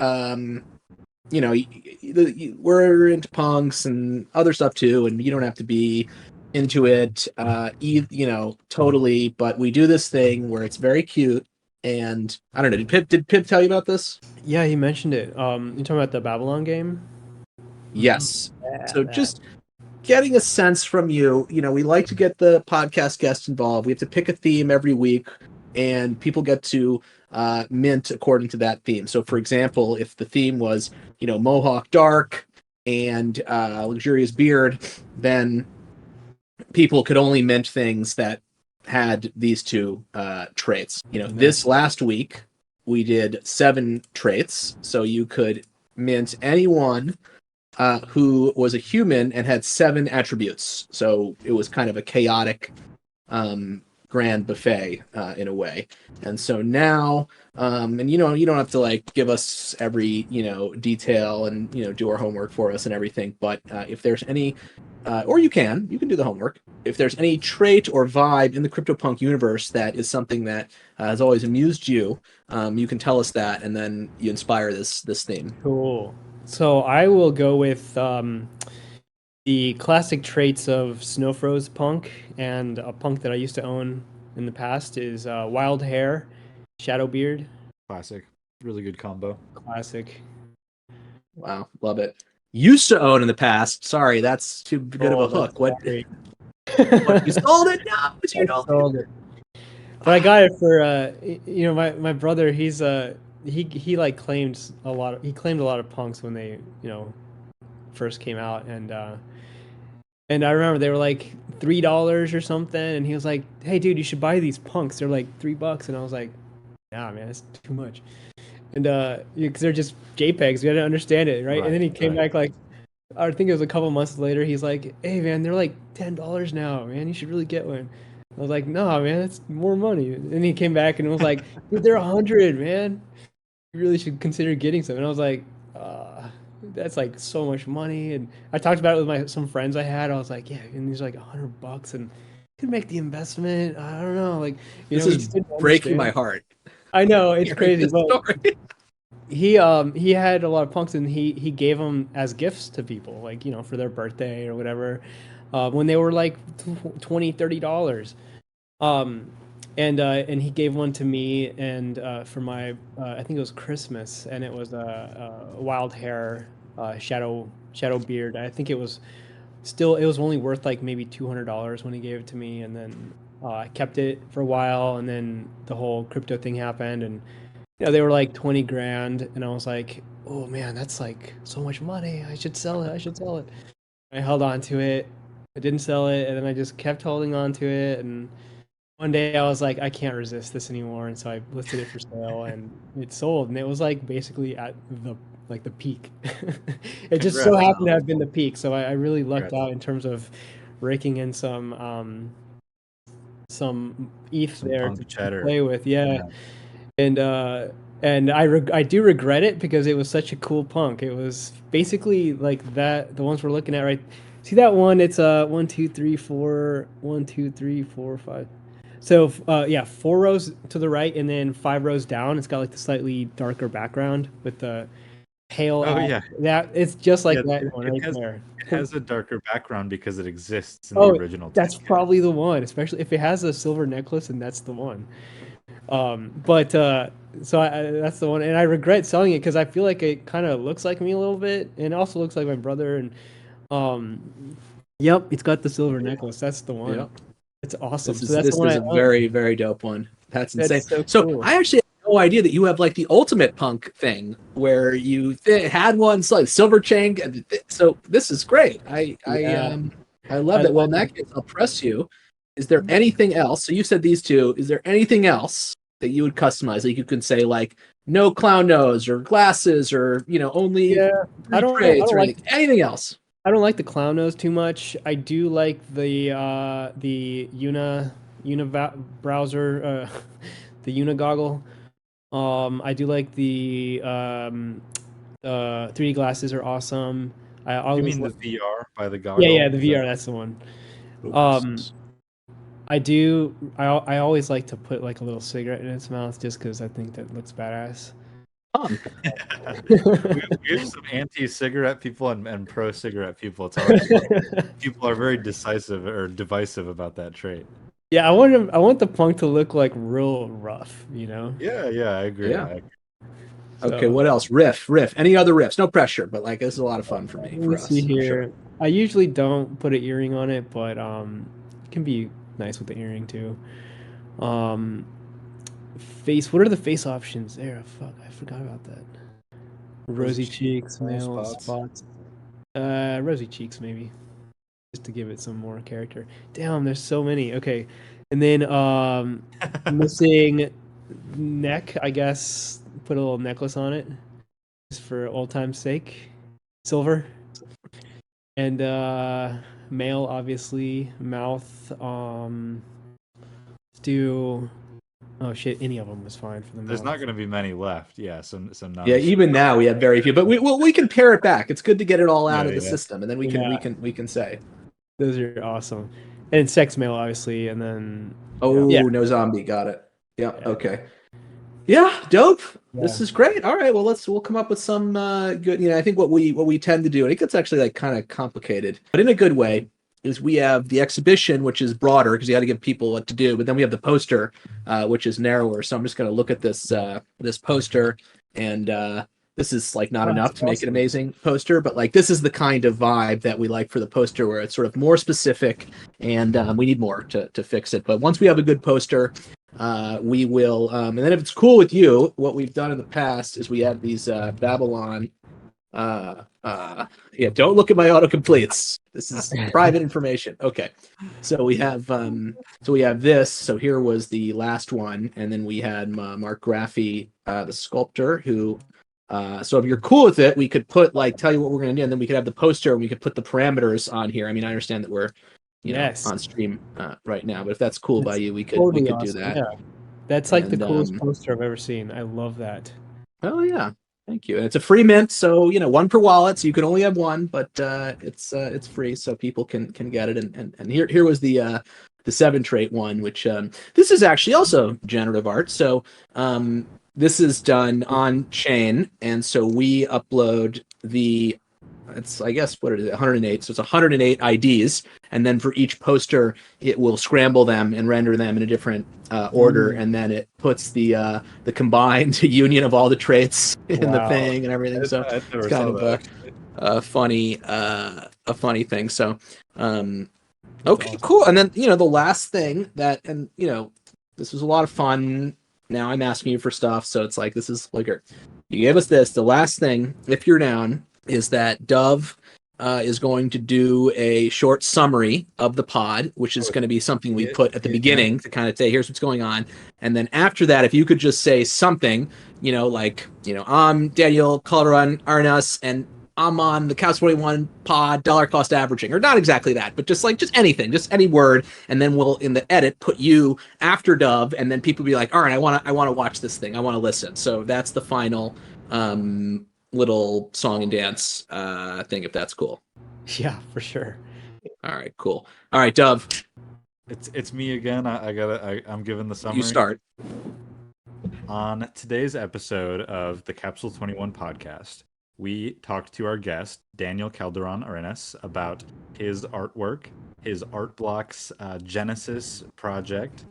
Speaker 1: we're into punks and other stuff too, and you don't have to be into it, totally. But we do this thing where it's very cute, and I don't know. Did Pip tell you about this?
Speaker 2: Yeah, he mentioned it. You talking about the Babylon game?
Speaker 1: Yes. So just getting a sense from you, we like to get the podcast guests involved. We have to pick a theme every week, and people get to mint according to that theme. So, for example, if the theme was, Mohawk Dark and luxurious beard, then people could only mint things that had these two traits. This last week we did 7 traits, so you could mint anyone who was a human and had 7 attributes. So it was kind of a chaotic grand buffet in a way. And so now, and you don't have to like give us every detail and do our homework for us and everything. But if there's any, or you can do the homework. If there's any trait or vibe in the CryptoPunk universe that is something that has always amused you, you can tell us that, and then you inspire this theme.
Speaker 2: Cool. So I will go with the classic traits of Snowfroze punk, and a punk that I used to own in the past is wild hair, shadow beard.
Speaker 3: Classic. Really good combo.
Speaker 2: Classic.
Speaker 1: Wow, love it. Used to own in the past. Sorry, that's too good of a hook. What? You sold it? No, but you sold it.
Speaker 2: But I got it for my brother. He's he like claimed a lot of punks when they first came out, and And I remember they were like $3 or something, and he was like, "Hey, dude, you should buy these punks. They're like $3." And I was like, "Nah, man, it's too much." And because they're just JPEGs, we didn't understand it, right? And then he came back like, I think it was a couple months later. He's like, "Hey, man, they're like $10 now, man. You should really get one." I was like, "No, man, that's more money." And he came back and was like, "Dude, they're 100, man. You really should consider getting some." And I was like, that's like so much money. And I talked about it with some friends I had. I was like, yeah, and these are like $100, and you could make the investment. I don't know, like,
Speaker 1: this is breaking my heart.
Speaker 2: I know, it's crazy, but
Speaker 1: story.
Speaker 2: he had a lot of punks, and he gave them as gifts to people, like, for their birthday or whatever, when they were like $20-$30. And he gave one to me, and for my I think it was Christmas, and it was a wild hair shadow beard. I think it was only worth like maybe $200 when he gave it to me, and then I kept it for a while, and then the whole crypto thing happened, and they were like 20 grand, and I was like, oh man, that's like so much money. I should sell it. I held on to it. I didn't sell it, and then I just kept holding on to it, and one day I was like, I can't resist this anymore, and so I listed it for sale, and it sold, and it was like basically at the peak. It just so happened to have been the peak, so I really lucked out in terms of raking in some ETH there to play with, and I do regret it because it was such a cool punk. It was basically like that. The ones we're looking at, right? See that one? It's 1, 2, 3, 4, 1, 2, 3, 4, 5. So 4 rows to the right, and then 5 rows down. It's got like the slightly darker background with the pale.
Speaker 3: Oh yeah,
Speaker 2: that it's just like that one right there.
Speaker 3: It has a darker background because it exists in the original.
Speaker 2: That's probably the one, especially if it has a silver necklace, and that's the one. So that's the one, and I regret selling it because I feel like it kind of looks like me a little bit, and it also looks like my brother. And yep, it's got the silver necklace. That's the one. Yep. It's awesome.
Speaker 1: This is a very, very dope one. That's insane. So cool. I actually had no idea that you have like the ultimate punk thing where you had one like silver chain. So this is great. I love that. Well, in that case, I'll press you. Is there anything else? So you said these two. Is there anything else that you would customize? Like you can say like no clown nose or glasses or only trades or anything else.
Speaker 2: I don't like the clown nose too much. I do like the browser, the Unigoggle. I do like the 3D glasses are awesome.
Speaker 3: You mean the VR by the goggle?
Speaker 2: Yeah, the VR. That's the one. I always like to put like a little cigarette in its mouth just because I think that looks badass.
Speaker 3: We have some anti-cigarette people and pro-cigarette people. It's always people are very divisive about that trait.
Speaker 2: Yeah, I want the punk to look like real rough,
Speaker 3: Yeah, I agree.
Speaker 1: Yeah. Okay, what else? Riff. Any other riffs? No pressure, but like this is a lot of fun for me.
Speaker 2: Let's see here. Sure. I usually don't put an earring on it, but it can be nice with the earring too. Face. What are the face options there? Fuck, I forgot about that. Rosy cheeks, male spots. Rosy cheeks maybe, just to give it some more character. Damn, there's so many. Okay, and then missing neck. I guess put a little necklace on it, just for old time's sake. Silver. And male, obviously. Mouth. Do. Oh shit! Any of them was fine for them.
Speaker 3: There's not going to be many left. Yeah, some.
Speaker 1: Yeah, even now we have very few, but we can pare it back. It's good to get it all out of the system, and then we can say
Speaker 2: those are awesome. And sex male, obviously, and then
Speaker 1: no zombie. Got it. Yeah. Okay. Yeah. Dope. Yeah. This is great. All right. Well, we'll come up with some good. I think what we tend to do, and it gets actually like kind of complicated, but in a good way. Is we have the exhibition, which is broader because you got to give people what to do, but then we have the poster, which is narrower. So I'm just going to look at this poster, and this is like not enough to make an amazing poster, but like this is the kind of vibe that we like for the poster, where it's sort of more specific, and we need more to fix it. But once we have a good poster, we will. And then if it's cool with you, what we've done in the past is we have these Babylon Yeah, don't look at my autocompletes. This is private information. Okay. So we have this. So here was the last one, and then we had Mark Graffi, the sculptor, who so if you're cool with it, we could put like tell you what we're gonna do, and then we could have the poster and we could put the parameters on here. I mean, I understand that we're
Speaker 2: Yes.
Speaker 1: on stream right now, but if that's cool by
Speaker 2: That's
Speaker 1: you, we could
Speaker 2: totally
Speaker 1: do
Speaker 2: awesome.
Speaker 1: that.
Speaker 2: Yeah. That's like the
Speaker 1: And,
Speaker 2: coolest poster I've ever seen. I love that.
Speaker 1: Oh yeah. Thank you. And it's a free mint, so one per wallet, so you can only have one, but it's free, so people can get it. And here was the 7-trait one, which this is actually also generative art. So this is done on chain, and so we upload it's I guess what it is 108. So it's 108 IDs, and then for each poster, it will scramble them and render them in a different order, and then it puts the combined union of all the traits in the thing and everything. So it's kind of a funny thing. So okay,
Speaker 2: awesome.
Speaker 1: cool. And then the last thing that, and this was a lot of fun. Now I'm asking you for stuff, so it's like this is like you gave us this. The last thing, if you're down, is that Dove is going to do a short summary of the pod, which is going to be something we put at the beginning to kind of say, here's what's going on. And then after that, if you could just say something, I'm Daniel Calderon Arenas, and I'm on the Couch 21 pod, dollar cost averaging, or not exactly that, but just anything, just any word. And then we'll, in the edit, put you after Dove, and then people be like, all right, I want to watch this thing. I want to listen. So that's the final, little song and dance thing, if that's cool.
Speaker 2: Yeah, for sure.
Speaker 1: All right, cool. All right, Dove,
Speaker 3: It's me again. I'm giving the summary.
Speaker 1: you start.
Speaker 3: On today's episode of the Capsule 21 podcast, we talked to our guest Daniel Calderon Arenas about his artwork, his Art Blocks Genesis project,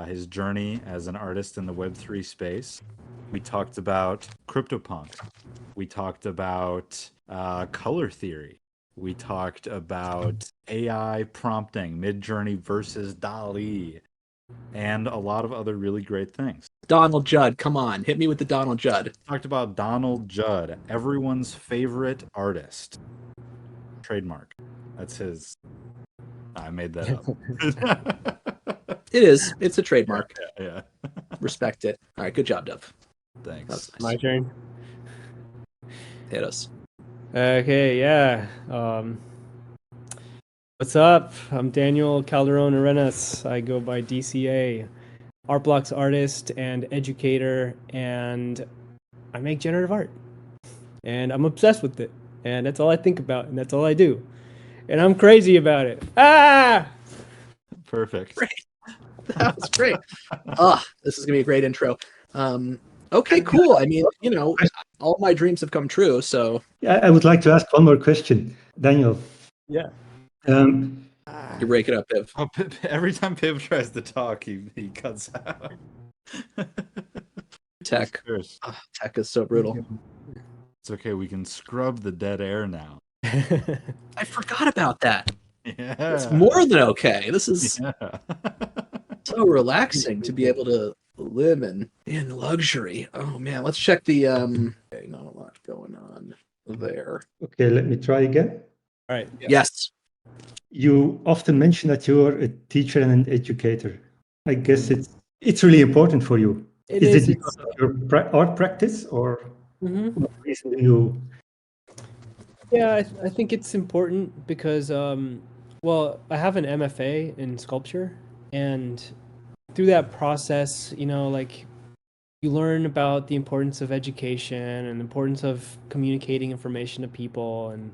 Speaker 3: his journey as an artist in the Web3 space. We talked about CryptoPunks. We talked about color theory. We talked about AI prompting, Midjourney versus DALL-E, and a lot of other really great things.
Speaker 1: Donald Judd, come on, hit me with the Donald Judd.
Speaker 3: Talked about Donald Judd, everyone's favorite artist. Trademark. That's his. I made that up.
Speaker 1: It is. It's a trademark.
Speaker 3: Yeah.
Speaker 1: Respect it. All right, good job, Dove.
Speaker 3: Thanks.
Speaker 1: That's nice.
Speaker 2: My turn.
Speaker 1: Hit us.
Speaker 2: Okay, yeah. What's up? I'm Daniel Calderon Arenas. I go by DCA, Art Blocks artist and educator, and I make generative art. And I'm obsessed with it. And that's all I think about, and that's all I do. And I'm crazy about it. Ah!
Speaker 3: Perfect.
Speaker 1: Great. That was great. This is gonna be a great intro. Okay, cool. I mean, all my dreams have come true. So
Speaker 4: Yeah, I would like to ask one more question, Daniel.
Speaker 2: Yeah.
Speaker 1: you break it up, Viv.
Speaker 3: Oh, every time Piv tries to talk, he cuts out.
Speaker 1: Tech.
Speaker 3: Cheers.
Speaker 1: Tech is so brutal.
Speaker 3: It's okay. We can scrub the dead air now.
Speaker 1: I forgot about that.
Speaker 3: Yeah.
Speaker 1: It's more than okay. This is
Speaker 3: Yeah.
Speaker 1: so relaxing to be able to live in luxury. Oh man, let's check the okay, not a lot going on there.
Speaker 4: Okay, let me try again.
Speaker 2: All right.
Speaker 1: Yes.
Speaker 4: You often mention that you're a teacher and an educator. I guess it's really important for you.
Speaker 2: It
Speaker 4: Is
Speaker 2: is.
Speaker 4: it because of your art practice, or
Speaker 2: Mhm.
Speaker 4: what reason do you?
Speaker 2: Yeah, I think it's important because, well, I have an MFA in sculpture, and through that process, like you learn about the importance of education and the importance of communicating information to people, and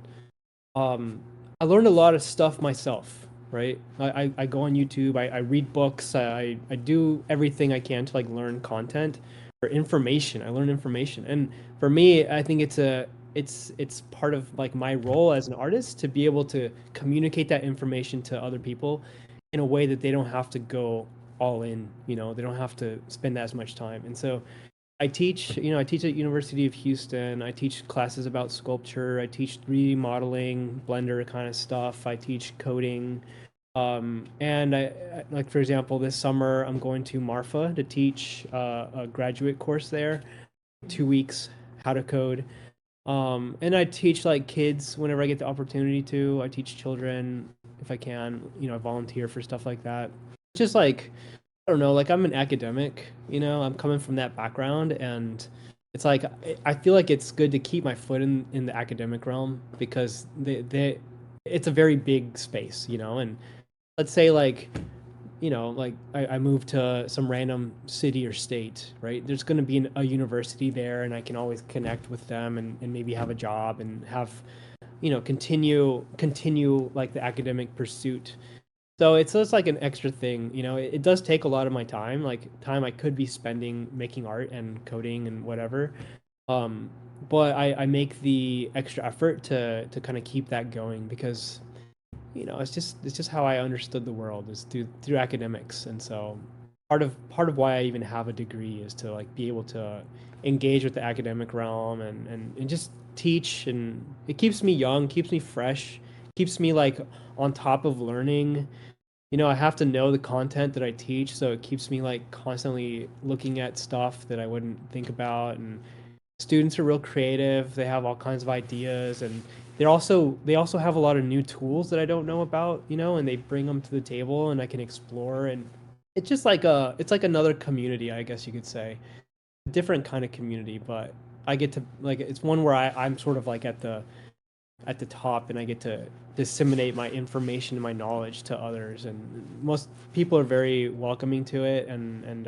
Speaker 2: I learned a lot of stuff myself, right? I go on YouTube, I read books, I do everything I can to like learn content or information. I learn information, and for me, I think it's part of like my role as an artist to be able to communicate that information to other people in a way that they don't have to go all in, they don't have to spend as much time. And so I teach at University of Houston. I teach classes about sculpture. I teach 3D modeling, Blender kind of stuff. I teach coding. And I like, for example, this summer I'm going to Marfa to teach a graduate course there, 2 weeks, how to code. And I teach like kids whenever I get the opportunity to. I teach children if I can. I volunteer for stuff like that. Just like I don't know, like I'm an academic. I'm coming from that background, and it's like I feel like it's good to keep my foot in the academic realm because it's a very big space. And let's say like like I moved to some random city or state, right? There's going to be a university there, and I can always connect with them and maybe have a job and have, continue like the academic pursuit. So it's just like an extra thing, it does take a lot of my time, like time I could be spending making art and coding and whatever. Um, but I make the extra effort to kind of keep that going because it's just how I understood the world is through academics, and so part of why I even have a degree is to like be able to engage with the academic realm and just teach, and it keeps me young, keeps me fresh, keeps me like on top of learning. I have to know the content that I teach, so it keeps me like constantly looking at stuff that I wouldn't think about. And students are real creative. They have all kinds of ideas, and they also have a lot of new tools that I don't know about, and they bring them to the table, and I can explore. And it's just like it's like another community, I guess you could say, different kind of community. But I get to like it's one where I'm sort of like at the top, and I get to disseminate my information and my knowledge to others. And most people are very welcoming to it, and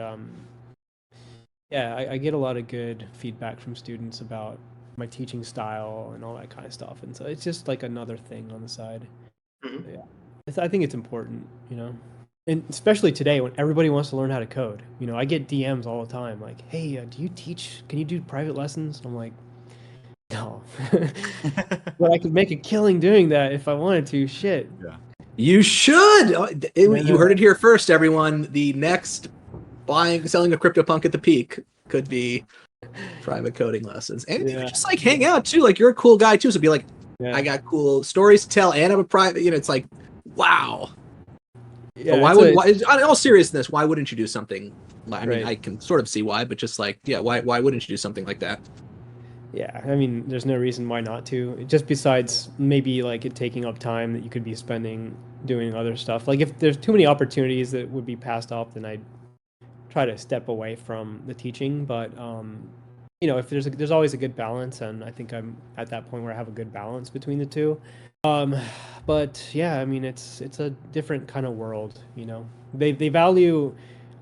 Speaker 2: yeah, I get a lot of good feedback from students about my teaching style and all that kind of stuff. And so it's just like another thing on the side.
Speaker 4: Mhm.
Speaker 2: Yeah. I think it's important, and especially today when everybody wants to learn how to code. I get DMs all the time like, hey, do you teach? Can you do private lessons? I'm like, no. But I could make a killing doing that if I wanted to. Shit.
Speaker 3: Yeah.
Speaker 1: You should. You heard it here first, everyone. The next selling a CryptoPunk at the peak could be private coding lessons, and you could just like hang out too. Like you're a cool guy too, so be like,
Speaker 2: Yeah.
Speaker 1: I got cool stories to tell, and I'm a private. It's like, wow.
Speaker 2: Yeah.
Speaker 1: But why, in all seriousness, why wouldn't you do something? I mean,
Speaker 2: Right.
Speaker 1: I can sort of see why, but just like, yeah, why wouldn't you do something like that?
Speaker 2: Yeah, I mean, there's no reason why not to. Just besides maybe like it taking up time that you could be spending doing other stuff. Like if there's too many opportunities that would be passed off, then I'd try to step away from the teaching. But if there's always a good balance, and I think I'm at that point where I have a good balance between the two. But yeah, I mean, it's a different kind of world. They value,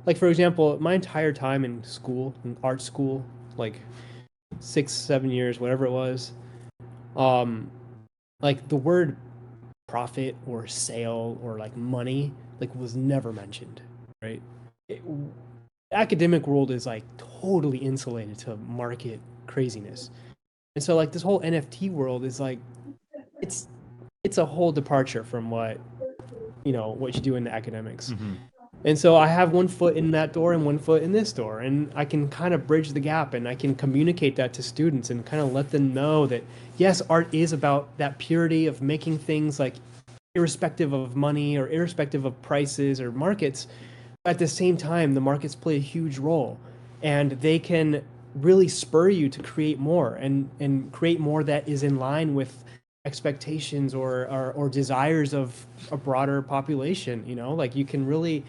Speaker 2: like for example, my entire time in school, in art school, like 6-7 years, whatever it was, like the word profit or sale or like money like was never mentioned, right? It, academic world is like totally insulated to market craziness, and so like this whole NFT world is like it's it's a whole departure from what you do in the academics.
Speaker 3: Mhm.
Speaker 2: And so I have one foot in that door and one foot in this door, and I can kind of bridge the gap, and I can communicate that to students and kind of let them know that yes, art is about that purity of making things like irrespective of money or irrespective of prices or markets. At the same time, the markets play a huge role, and they can really spur you to create more and create more that is in line with expectations or desires of a broader population. Like you can really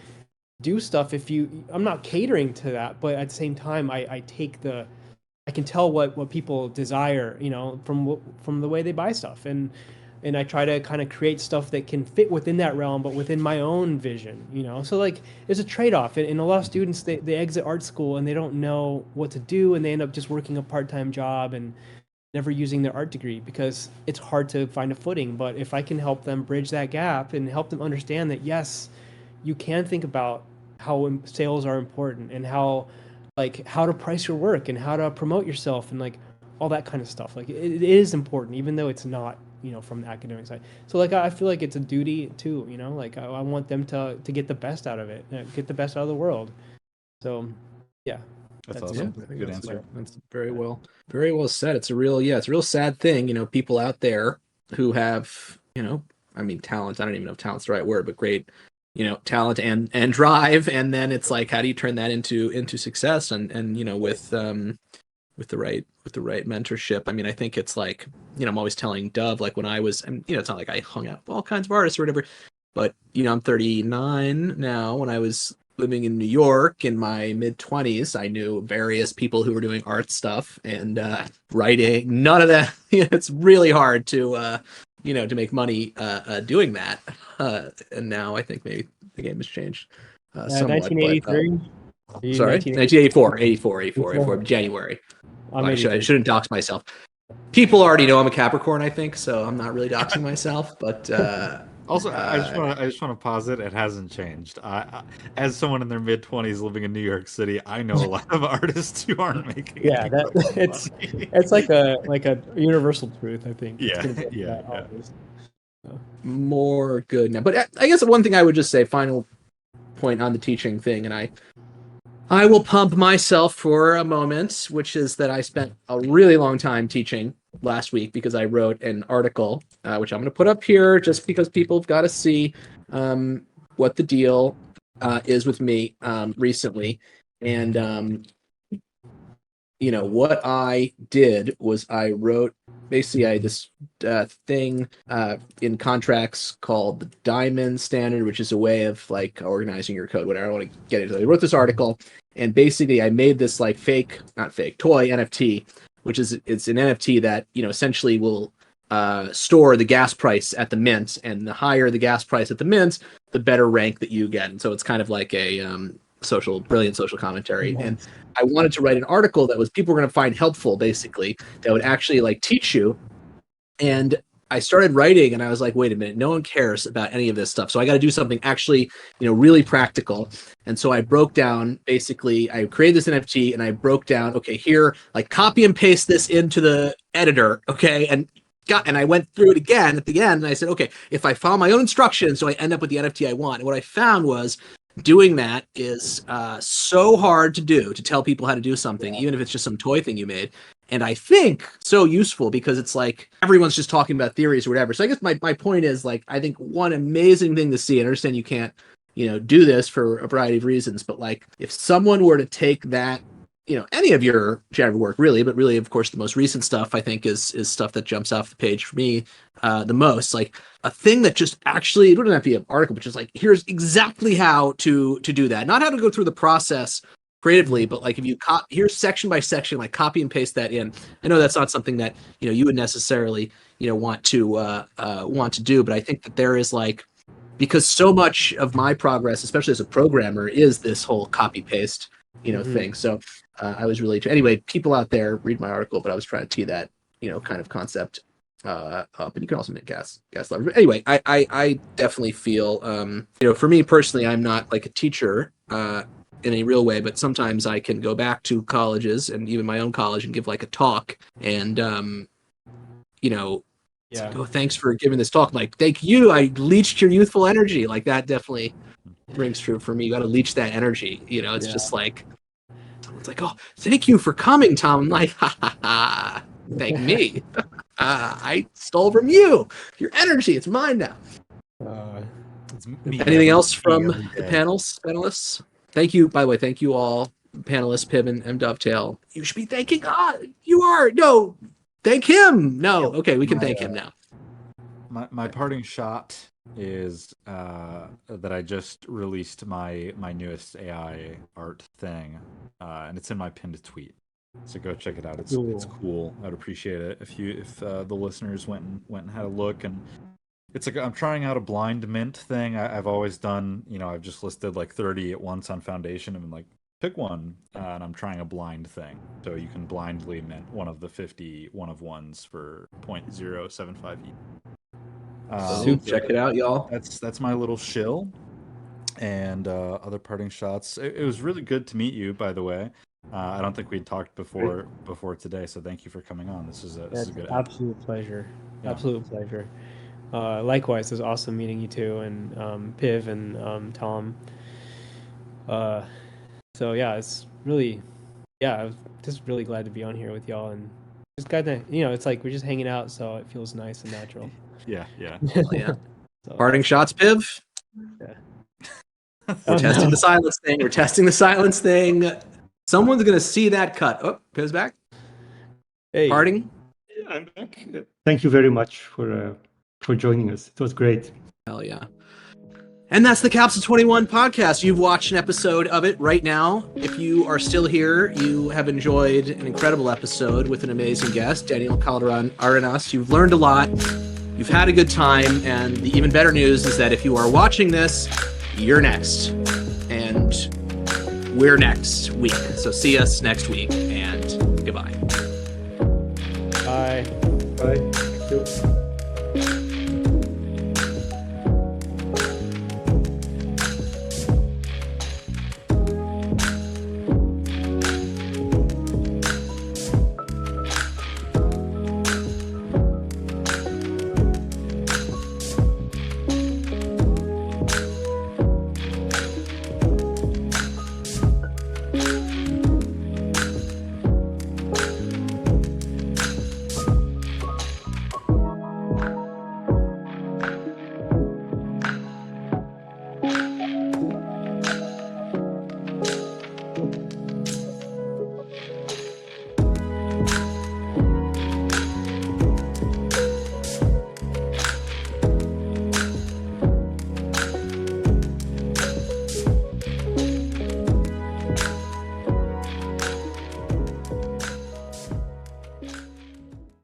Speaker 2: do stuff if I'm not catering to that, but at the same time I can tell what people desire, from the way they buy stuff, and I try to kind of create stuff that can fit within that realm, but within my own vision. So like there's a trade-off, and a lot of students they exit art school and they don't know what to do, and they end up just working a part-time job and never using their art degree because it's hard to find a footing. But if I can help them bridge that gap and help them understand that yes, you can think about how sales are important, and how to price your work and how to promote yourself and like all that kind of stuff. Like it is important, even though it's not, from the academic side. So like I feel like it's a duty too, like I want them to get the best out of it, get the best out of the world. So yeah.
Speaker 3: That's
Speaker 2: That's
Speaker 3: awesome.
Speaker 1: I think
Speaker 3: Good
Speaker 1: that's-
Speaker 3: answer.
Speaker 1: That's very well said. It's a real sad thing. People out there who have, I mean, talent. I don't even know if talent's the right word, but great, talent and drive. And then it's like, how do you turn that into success? And with with the right mentorship. I mean, I think it's like, I'm always telling Dove, like when I was, and it's not like I hung out with all kinds of artists or whatever, but I'm 39 now. When I was living in New York in my mid-20s, I knew various people who were doing art stuff and writing. None of that. It's really hard to to make money doing that. And now I think maybe the game has changed somewhat.
Speaker 2: 1983.
Speaker 1: Sorry, 1984, January. I shouldn't dox myself. People already know I'm a Capricorn, I think, so I'm not really doxing myself. But
Speaker 3: also, I just want to posit it hasn't changed. As someone in their mid-20s living in New York City, I know a lot of artists who aren't making.
Speaker 2: Yeah, it's like a universal truth, I think.
Speaker 3: Yeah.
Speaker 1: More good now, but I guess one thing I would just say, final point on the teaching thing, and I will pump myself for a moment, which is that I spent a really long time teaching last week because I wrote an article, which I'm going to put up here just because people have got to see what the deal is with me recently. And, what I did was I wrote basically this thing in contracts called the Diamond Standard, which is a way of like organizing your code, whatever. I don't want to get into it. I wrote this article, and basically I made this like toy NFT, which is it's an NFT that essentially will store the gas price at the mint, and the higher the gas price at the mint, the better rank that you get. And so it's kind of like a brilliant social commentary. And I wanted to write an article that was people were going to find helpful, basically, that would actually like teach you. And I started writing, and I was like, wait a minute, no one cares about any of this stuff. So I got to do something actually, really practical. And so I broke down, basically, I created this NFT, and I broke down, okay, here, like copy and paste this into the editor, okay, and I went through it again at the end, and I said, okay, if I follow my own instructions, so I end up with the NFT I want. And what I found was doing that is so hard to do, to tell people how to do something, even if it's just some toy thing you made. And I think so useful because it's like everyone's just talking about theories or whatever. So I guess my point is, like, I think one amazing thing to see, and I understand you can't, do this for a variety of reasons, but like if someone were to take that, any of your generative work really, but really, of course, the most recent stuff I think is stuff that jumps off the page for me the most. Like a thing that just actually, it wouldn't have to be an article, but just like, here's exactly how to do that. Not how to go through the process creatively, but like if you here's section by section, like copy and paste that in. I know that's not something that you would necessarily want to do, but I think that there is like, because so much of my progress, especially as a programmer, is this whole copy paste thing. So I was really anyway, people out there read my article, but I was trying to tee that kind of concept up. And you can also make gas levers. But anyway, I definitely feel for me personally, I'm not like a teacher in a real way, but sometimes I can go back to colleges and even my own college and give like a talk, and it's like, oh, thanks for giving this talk. I'm like, thank you, I leached your youthful energy. Like that definitely rings true for me. You got to leech that energy. It's just like someone's like, oh, thank you for coming, Tom. I'm like, ha, thank me. I stole from you. Your energy, it's mine now. Anything else from the panelists? Thank you, by the way. Thank you all, panelists, Pib and Dovetail. You should be thanking God. You are. No, thank him. No, okay, we can thank him now.
Speaker 3: My parting shot is that I just released my newest AI art thing, and it's in my pinned tweet. So go check it out. It's cool. I'd appreciate it if the listeners went and had a look. And it's like I'm trying out a blind mint thing. I've always done. I've just listed like 30 at once on Foundation and been like, pick one, and I'm trying a blind thing. So you can blindly mint one of the 50 one-of-ones for 0.075 ETH.
Speaker 1: Check it out, y'all.
Speaker 3: That's my little shill. And other parting shots. It was really good to meet you, by the way. I don't think we'd talked before today, so thank you for coming on. This is a good
Speaker 2: absolute pleasure. Yeah. Absolute pleasure. Likewise, it was awesome meeting you too, and Piv and Tom. So yeah, it's really, I'm just really glad to be on here with y'all, and just glad to, it's like we're just hanging out, so it feels nice and natural.
Speaker 3: Yeah.
Speaker 1: Yeah. So, parting shots, Piv.
Speaker 2: Yeah.
Speaker 1: We're testing the silence thing. Someone's gonna see that cut. Oh, Piv's back.
Speaker 2: Hey.
Speaker 1: Parting?
Speaker 4: I'm back. Thank you very much for joining us. It was great.
Speaker 1: Hell yeah. And that's the Capsule 21 podcast. You've watched an episode of it right now. If you are still here, you have enjoyed an incredible episode with an amazing guest, Daniel Calderon Arenas. You've learned a lot. You've had a good time. And the even better news is that if you are watching this, you're next. And we're next week. So see us next week. And goodbye.
Speaker 2: Bye.
Speaker 4: Bye. Thank you.